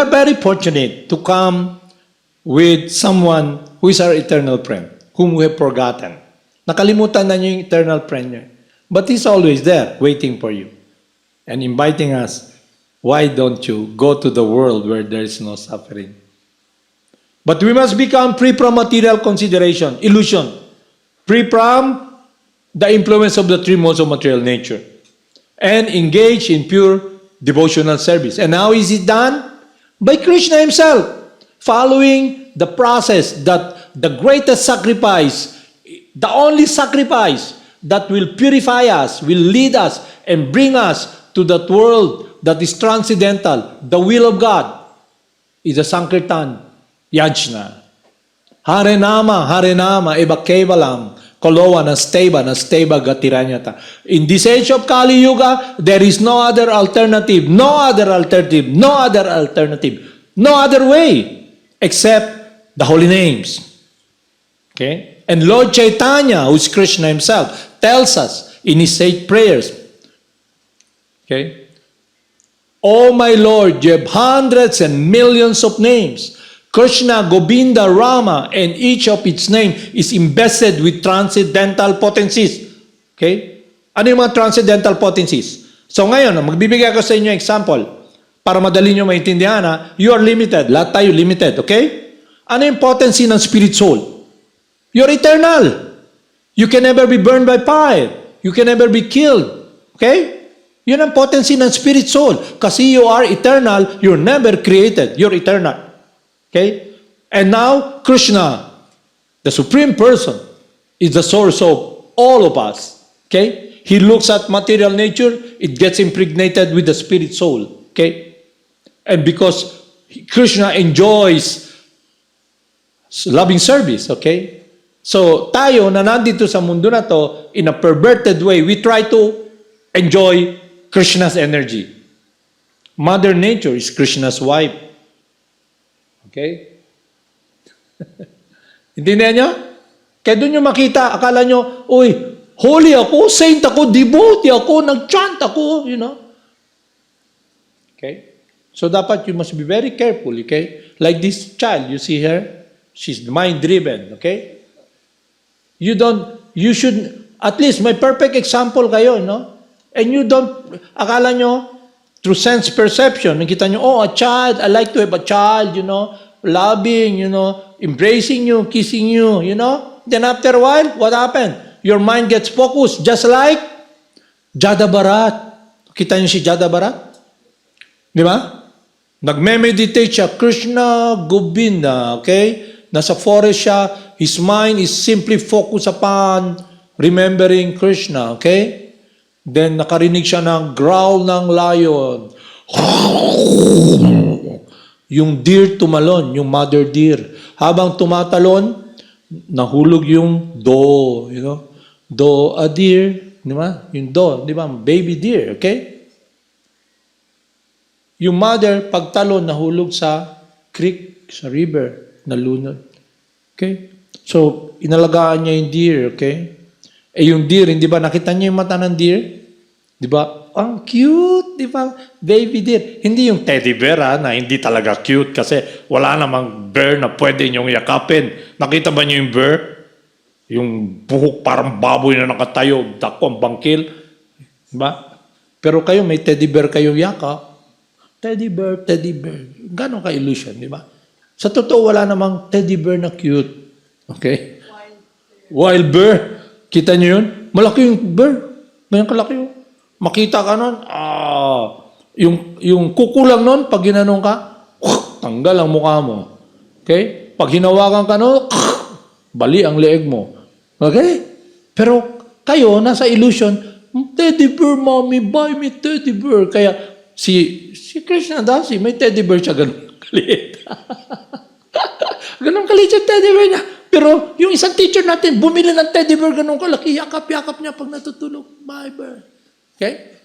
very fortunate to come with someone who is our eternal friend, whom we have forgotten. Nakalimutan na niyo yung eternal friend niyo. But He's always there, waiting for you. And inviting us, why don't you go to the world where there is no suffering? But we must become free from material consideration, illusion. Free from the influence of the three modes of material nature. And engage in pure devotional service. And how is it done? By Krishna Himself. Following the process that the greatest sacrifice, the only sacrifice that will purify us, will lead us, and bring us to that world that is transcendental, the will of God, is the Sankirtan Yajna. Hare Nama, Eva Kevalam, Kolowa Nasteva Gatiranyata. In this age of Kali Yuga, there is no other alternative, no other way, except the holy names. Okay? And Lord Chaitanya, who is Krishna Himself, tells us in His 8 prayers, okay? Oh my Lord, you have hundreds and millions of names. Krishna, Govinda, Rama, and each of its name is invested with transcendental potencies. Okay? Ano yung mga transcendental potencies? So ngayon, magbibigay ako sa inyo example para madali nyo maintindihan. You are limited. Lahat tayo limited. Okay? Ano yung potency ng spirit soul? You're eternal. You can never be burned by fire. You can never be killed. Okay? Yun ang potency ng spirit soul. Kasi you are eternal, you're never created. You're eternal. Okay? And now, Krishna, the Supreme Person, is the source of all of us. Okay? He looks at material nature, it gets impregnated with the spirit soul. Okay? And because Krishna enjoys loving service, okay? So, tayo na nandito sa mundo na to, in a perverted way, we try to enjoy Krishna's energy. Mother Nature is Krishna's wife. Okay? Intindihan nyo? Kaya doon nyo makita, akala nyo, uy, holy ako, saint ako, devotee ako, nag-chant ako, you know. Okay? So dapat you must be very careful, okay? Like this child, you see her, she's mind-driven, okay? You should, at least may perfect example kayo, no? And you don't, akala nyo, through sense perception, nakita nyo, oh, a child, I like to have a child, you know, loving, you know, embracing you, kissing you, you know. Then after a while, what happened? Your mind gets focused, just like Jada Bharat. Kita nyo si Jada Bharat? Di ba? Nagme-meditate siya, Krishna, Govinda, okay? Nasa forest siya, his mind is simply focused upon remembering Krishna, okay? Then nakarinig siya ng growl ng lion. Yung deer tumalon, yung mother deer. Habang tumatalon, nahulog yung doe, you know? Doe, a deer, di ba? Yung doe, di ba? Baby deer, okay? Yung mother, pagtalon, nahulog sa creek, sa river, nalunod. Okay? So, inalagaan niya yung deer, okay? Yung deer, hindi ba nakita niyo yung mata ng deer? Di ba? Ang cute, di ba? Baby deer. Hindi yung teddy bear, na hindi talaga cute kasi wala namang bear na pwede niyong yakapin. Nakita ba niyo yung bear? Yung buhok parang baboy na nakatayo, dako ang bangkil. Di ba? Pero kayo, may teddy bear kayong yakap. Teddy bear. Gano'n ka-illusion, di ba? Sa totoo, wala namang teddy bear na cute. Okay? Wild bear. Kita niyo yun? Malaki yung bear. Mayroon kalaki yun. Makita ka nun, yung kukulang nun, pag ginanong ka, tanggal ang mukha mo. Okay? Pag hinawakan ka nun, bali ang leeg mo. Okay? Pero kayo, nasa illusion, teddy bear, mommy, buy me teddy bear. Kaya si Krsna Dasi, may teddy bear siya ganun kaliit. Ganun kaliit yung teddy bear niya. Pero yung isang teacher natin, bumili ng teddy bear ganun kalaki, yakap-yakap niya pag natutulog. My bear. Okay?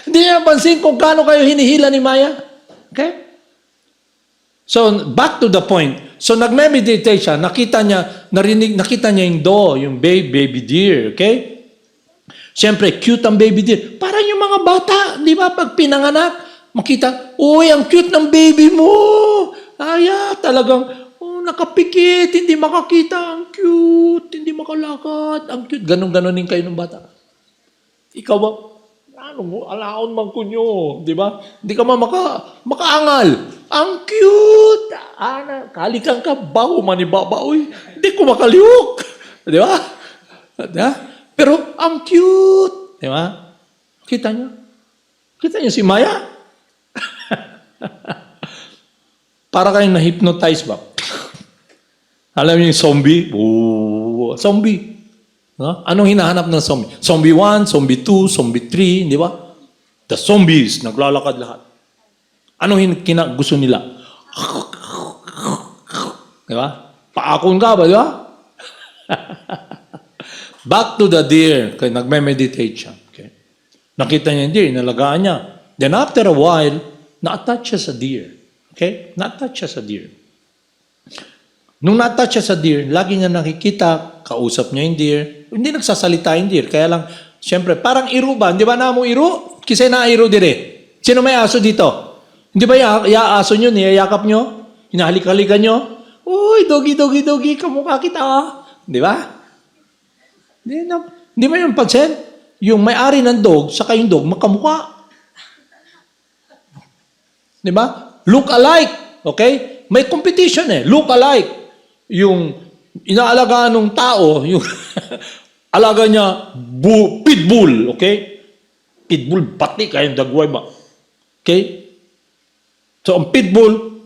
Hindi niya pansin kung gaano kayo hinihila ni Maya. Okay? So, back to the point. So, nagme-meditate siya, nakita niya yung yung baby deer, okay? Siyempre, cute ang baby deer. Parang yung mga bata, di ba, pag pinanganak, makita, uy, ang cute ng baby mo. Talagang, nakapikit, hindi makakita, ang cute, hindi makalakad, ang cute. Ganon-ganonin kayo ng bata. Ikaw ba, alaon man kunyo, di ba? Hindi ka makaangal. Ang cute! Kalikang ka, baho manibaba, uy. Hindi ko makaliwok. Di ba? Pero, ang cute. Di ba? Kita niyo? Kita niyo si Maya? Para kayong na-hypnotize ba? Alam niyo yung zombie? Oh, zombie. Anong hinahanap ng zombie? Zombie 1, zombie 2, zombie 3, di ba? The zombies, naglalakad lahat. Anong gusto nila? Di ba? Paakon ka ba, di ba? Back to the deer. Okay, nagme-meditate siya. Okay. Nakita niya yung deer, inalagaan niya. Then after a while, na-attach siya sa deer. Okay? Na-attach siya sa deer. Nung na-attach siya sa deer, lagi niya nakikita, kausap niya yung deer. Hindi nagsasalita yung deer. Kaya lang, siyempre, parang iro ba? Hindi ba na mo iro? Kasi na-iro dire. Sino may aso dito? Hindi ba aso nyo, niyayakap nyo? Hinahalik-halikan nyo? Uy, doggy, kamukha kita. Di ba? Hindi ba yung pansin? Yung may-ari ng dog, saka yung dog, makamukha. Di ba? Look alike. Okay? May competition Look alike. Yung inaalagaan ng tao, yung alaga niya, pitbull. Okay? Pitbull, pati kayong dagway ba? Okay? So, ang pitbull,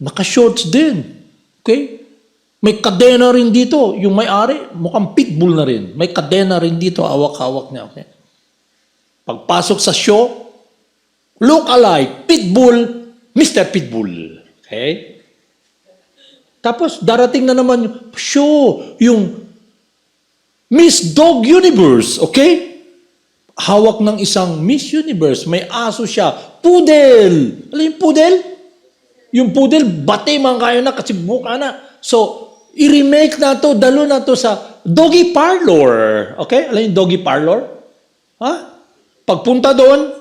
naka-shorts din. Okay? May kadena rin dito. Yung may-ari, mukhang pitbull na rin. May kadena rin dito, awak-awak niya. Okay? Pagpasok sa show, look alike, pitbull, Mr. Pitbull. Okay? Tapos, darating na naman yung show, yung Miss Dog Universe. Okay? Hawak ng isang Miss Universe. May aso siya. Poodle. Alam yung poodle? Yung poodle, bate man kayo na kasi buka na. So, i-remake na to, dalo na to sa doggy parlor. Okay? Alam yung doggy parlor? Ha? Pagpunta doon,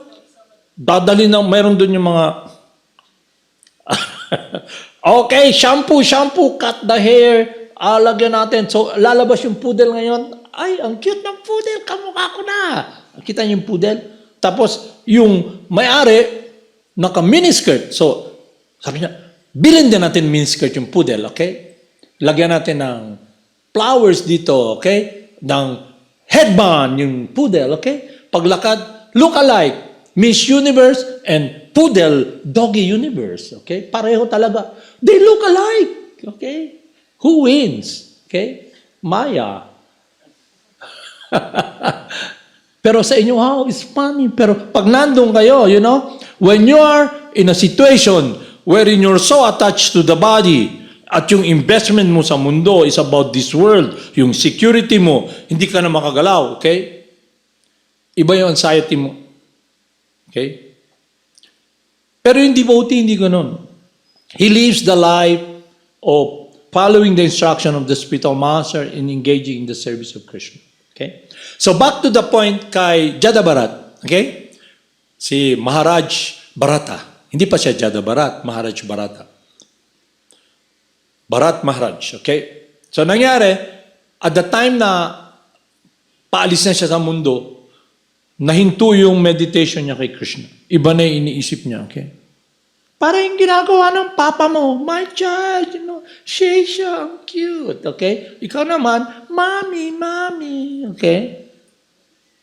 dadali ng, mayroon doon yung mga okay, shampoo, cut the hair, lagyan natin. So, lalabas yung poodle ngayon. Ay, ang cute ng poodle, kamukha ko na. Kita niyo yung poodle? Tapos, yung may-ari, naka-miniskirt. So, sabi niya, bilhin din natin miniskirt yung poodle, okay? Lagyan natin ng flowers dito, okay? Ng headband yung poodle, okay? Paglakad, look alike. Miss Universe and Poodle Doggy Universe. Okay? Pareho talaga. They look alike. Okay? Who wins? Okay? Maya. Pero sa inyo, it's funny. Pero pag nandun kayo, when you are in a situation wherein you're so attached to the body at yung investment mo sa mundo is about this world, yung security mo, hindi ka na makagalaw. Okay? Iba yung anxiety mo. Okay? Pero yung devotee, hindi ganun. He lives the life of following the instruction of the spiritual master and engaging in the service of Krishna. Okay? So back to the point kay Jada Bharat. Okay? Si Maharaj Bharata. Hindi pa siya Jada Bharat, Maharaj Bharata. Bharat Maharaj. Okay? So nangyari, at the time na paalis na siya sa mundo, nahinto yung meditation niya kay Krishna. Iba na yung iniisip niya, okay? Para yung ginagawa ng papa mo, my child, siya, ang cute, okay? Ikaw naman, mommy, okay?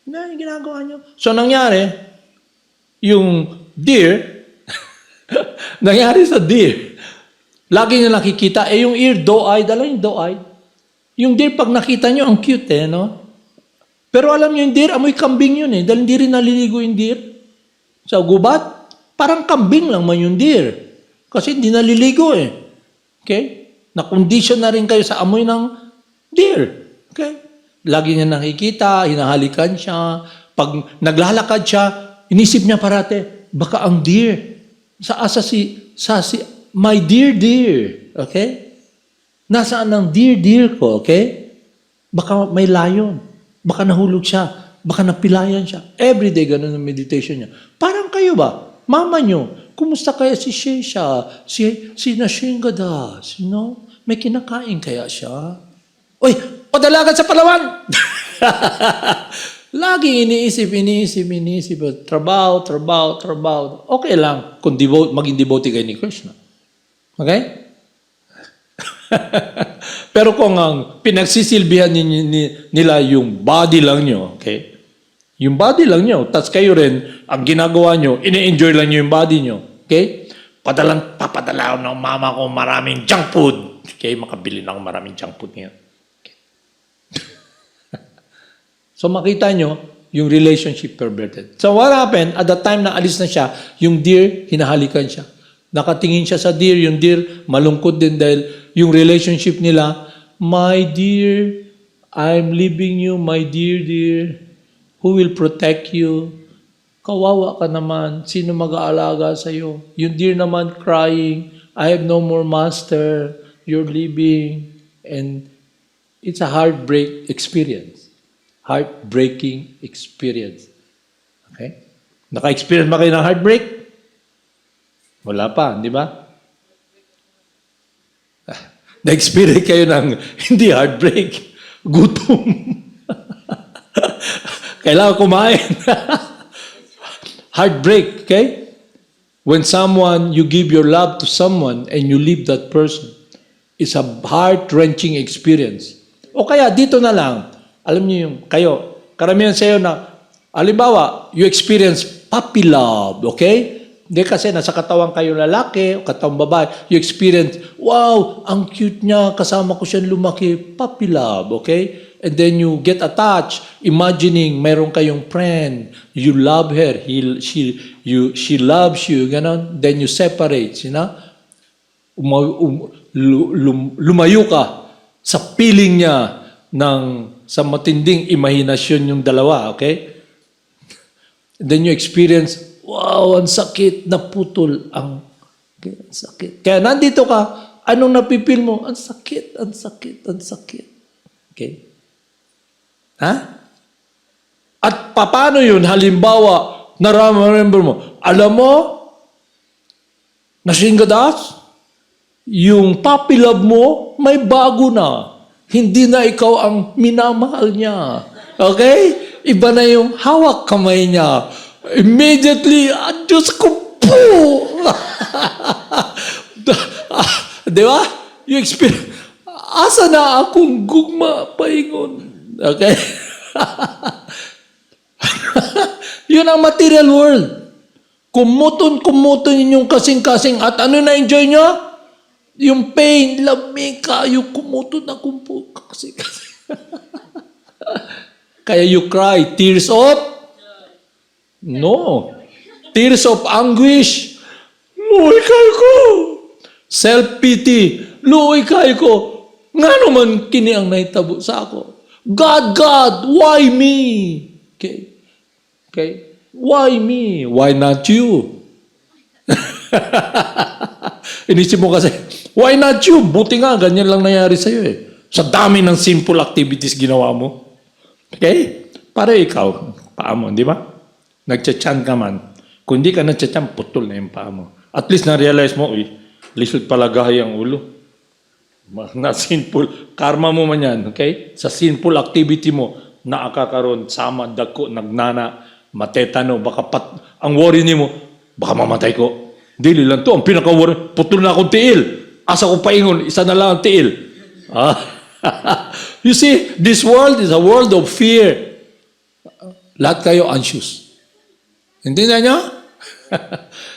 Na yung ginagawa nyo. So, nangyari, yung deer, nangyari sa deer, lagi nyo nakikita, yung ear, doe-eyed, alam yung doe-eyed? Yung deer, pag nakita nyo, ang cute no? Pero alam nyo yung deer, amoy kambing yun dahil hindi rin naliligo yung deer. Sa gubat, parang kambing lang man yung deer. Kasi hindi naliligo Okay? Na-condition na rin kayo sa amoy ng deer. Okay? Lagi niya nakikita, hinahalikan siya. Pag naglalakad siya, inisip niya parate, baka ang deer, my deer, okay? Nasaan ang deer ko, okay? Baka may lion, baka nahulog siya, baka napilayan siya. Everyday, ganun ang meditation niya. Parang kayo ba? Mama nyo, kumusta kaya si Shesha? Si Nashingadas, May kinakain kaya siya? Uy, padalagan sa Palawan! Lagi iniisip. Trabaho. Okay lang kung maging devotee kayo ni Krishna. Okay? Pero kung ang pinagsisilbihan nila yung body lang nyo, okay? Yung body lang nyo, tas kayo rin, ang ginagawa nyo, ini-enjoy lang nyo yung body nyo, okay? Papadala ng mama ko maraming junk food. Okay, makabili na ako maraming junk food ngayon. Okay. So makita nyo, yung relationship perverted. So what happened, at the time na alis na siya, yung deer, hinahalikan siya. Nakatingin siya sa deer, yung deer, malungkot din dahil yung relationship nila, my dear, I'm leaving you, my dear. Who will protect you? Kawawa ka naman. Sino mag-aalaga sa'yo? Yung deer naman crying, I have no more master. You're leaving. And it's a heartbreak experience. Heartbreaking experience. Okay? Naka-experience ba kayo ng heartbreak? Wala pa, di ba? Na-experience kayo ng hindi heartbreak. Gutom. Kailangan kumain. Heartbreak, okay? When you give your love to someone and you leave that person, it's a heart-wrenching experience. O kaya, dito na lang, alam niyo yung, karamihan sa'yo na, halimbawa, you experience puppy love, okay? Hindi kasi nasa katawan kayo lalaki o katawang babae, you experience, wow, ang cute niya, kasama ko siya lumaki, puppy love, okay? And then you get attached, imagining meron kayong friend, you love her, she loves you, ganon. Then you separate, lumayo ka sa feeling niya sa matinding imahinasyon yung dalawa, okay? And then you experience, wow, ang sakit, naputol ang sakit. Kaya nandito ka, anong napipil mo? Ang sakit. Okay? Ha? At paano yun? Halimbawa, remember mo, alam mo, Nashingadas, yung puppy love mo, may bago na. Hindi na ikaw ang minamahal niya. Okay? Iba na yung hawak kamay niya. Immediately, Diyos ko po! Di ba? You experience, asa na akong gugma paingon? Okay? Yun ang material world. Kumuton inyong kasing-kasing at ano na-enjoy nyo? Yung pain, lamig kayo, kumuton na kasing-kasing. Kaya you cry, tears of? No. Tears of anguish. Luoy kayo ko. Self-pity. Luoy kayo ko. Nga naman kini ang naitabo sa ako. God, why me? Okay? Why me? Why not you? Inisip mo kasi, why not you? Buti nga, ganyan lang nangyari sa'yo Sa dami ng simple activities ginawa mo. Okay? Para ikaw, paa mo, di ba? Nagchat-chan ka man. Kung di ka nagchat-chan, putol na yung paa mo. At least na-realize mo, lisod pala gahay ang ulo. Na sinful, karma mo man yan, okay? Sa sinful activity mo, naakakaroon, sama, dako, nagnana, matetano, ang worry ni mo, baka mamatay ko. Dili lang to, ang pinaka-worry, putol na akong tiil. Asa ko paingon, isa na lang ang tiil. You see, this world is a world of fear. Lahat kayo anxious. Intindihan nyo?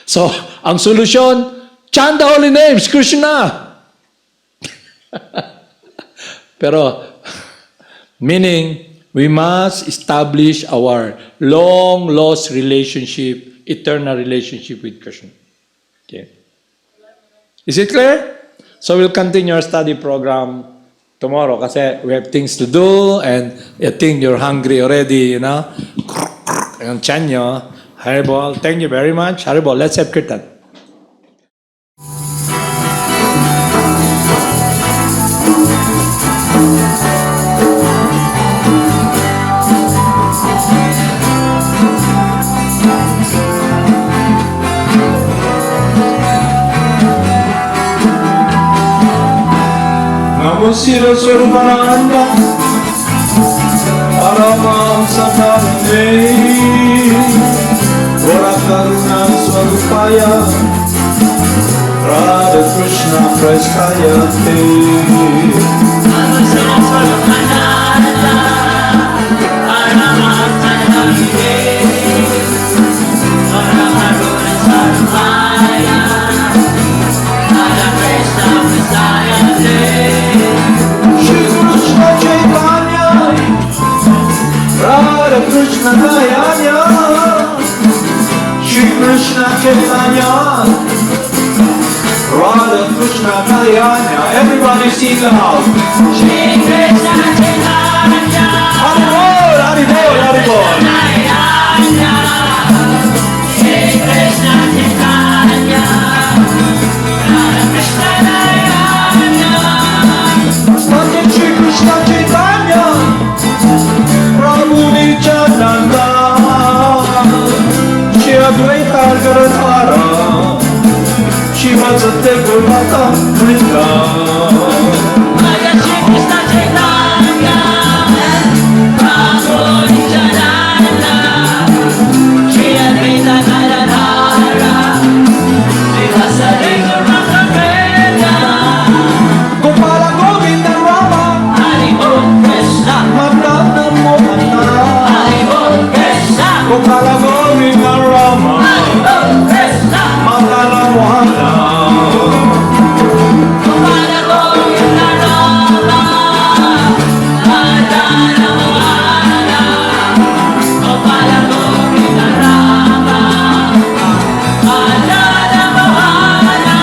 So, ang solusyon, chant the holy names, Krishna. Pero, meaning, we must establish our long-lost relationship, eternal relationship with Krishna. Okay. Is it clear? So we'll continue our study program tomorrow kasi we have things to do and I think you're hungry already, you know. Ang tiyan nyo. Haribol, thank you very much. Haribol, let's have kirtan. Namo Siddhaswarupananda, Paramahamsa Karuna Swarupaya, Radha Krishna Prestaya Te. Namo Siddhaswarupananda, Paramahamsa Karuna Swarupaya, Radha Krishna Prestaya Te. Krishna Chaitanya, Radha Krishna Dayanya, Shri Krishna Chaitanya, Radha Krishna Dayanya. Everybody sing out. Shri Krishna Chaitanya, Haribol, Haribol, Haribol. Dayanya, Shri Krishna Chaitanya, Radha Krishna Dayanya. State Shri Krishna Chaitanya, Prabhu Nityananda, Shri Advaita Gadadhara, Shivasate Gurmata Vrinda. Maya Shri Krishna Chaitanya, Prabhu Nityananda, Shri Advaita Gadadhara, Shivasate Gurmata Vrinda. Gopala Govinda Rama, Haribol Krishna, Madana Mohana. Haribol Krishna, Gopala Govinda Rama, Haribol Krishna, Madana Mohana. Gopala Govinda Rama, Madana Mohana, Gopala Govinda Rama, Madana Mohana.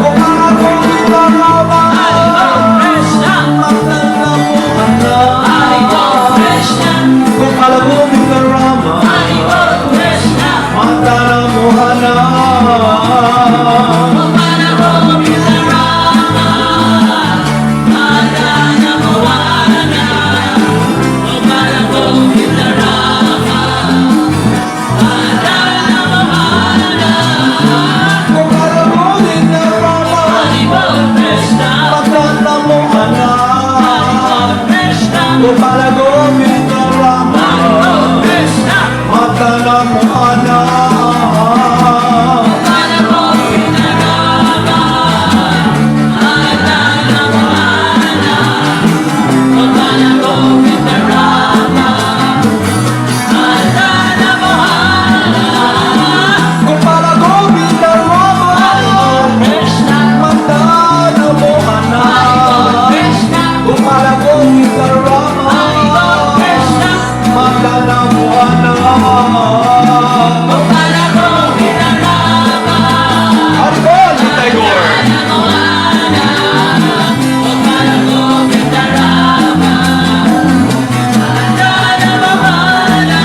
Gopala Govinda Rama, Haribol Krishna, Madana Mohana. Haribol Krishna, Gopala Govinda Rama, Haribol Krishna, Madana Mohana. Gopala Govinda Rama, Madana Mohana, Gopala Govinda Rama, Madana Mohana. Gopala Govinda Rama, Haribol Krishna, Madana Mohana. Haribol Krishna, Gopala Govinda Rama, Haribol Krishna, Madana Mohana. Gopala Govinda Rama, Madana Mohana, Gopala Govinda Rama, Madana Mohana. Gopala Govinda Rama, Haribol Krishna, Madana Mohana. Haribol Krishna, Gopala Govinda Rama, Haribol Krishna, Madana Mohana. Gopala Govinda Rama, Haribol, Nitay Gaur. Madana Mohana, Gopala Govinda Rama, Madana Mohana.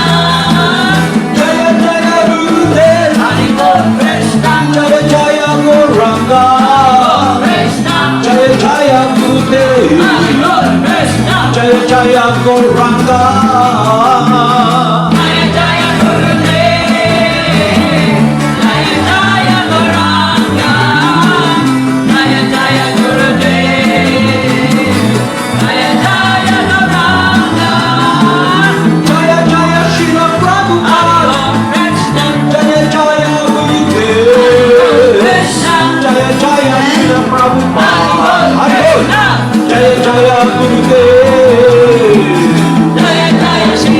Jaya Jaya Gurudev, Haribol Krishna, Jaya Jaya Gauranga. Krishna, Jaya Jaya Gurudev, Haribol Krishna, Jaya Jaya Gauranga. Jaya Jaya Gurudev, Jaya Jaya Gauranga, Jaya Jaya Gurudev, Jaya Jaya Gauranga. Jaya Jaya Shila Prabhupada, Haribol Krishna, Jaya Jaya Gurudev, Krishna, Jaya Jaya Shila Prabhupada. Haribol Krishna, Jaya Jaya Gurudev, Jaya Jaya Shri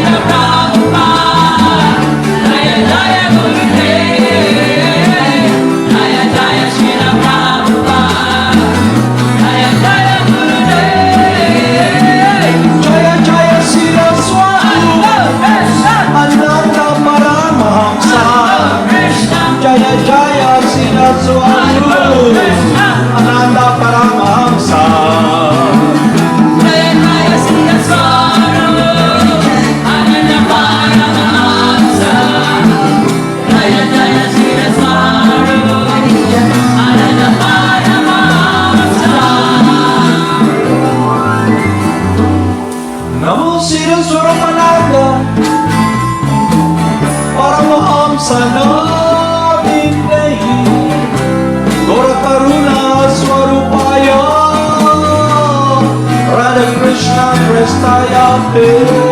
Siddhaswarupananda, Paramahamsa naming dahi, Gora Karuna Swarupaya, Radha Krishna Prestaya Te.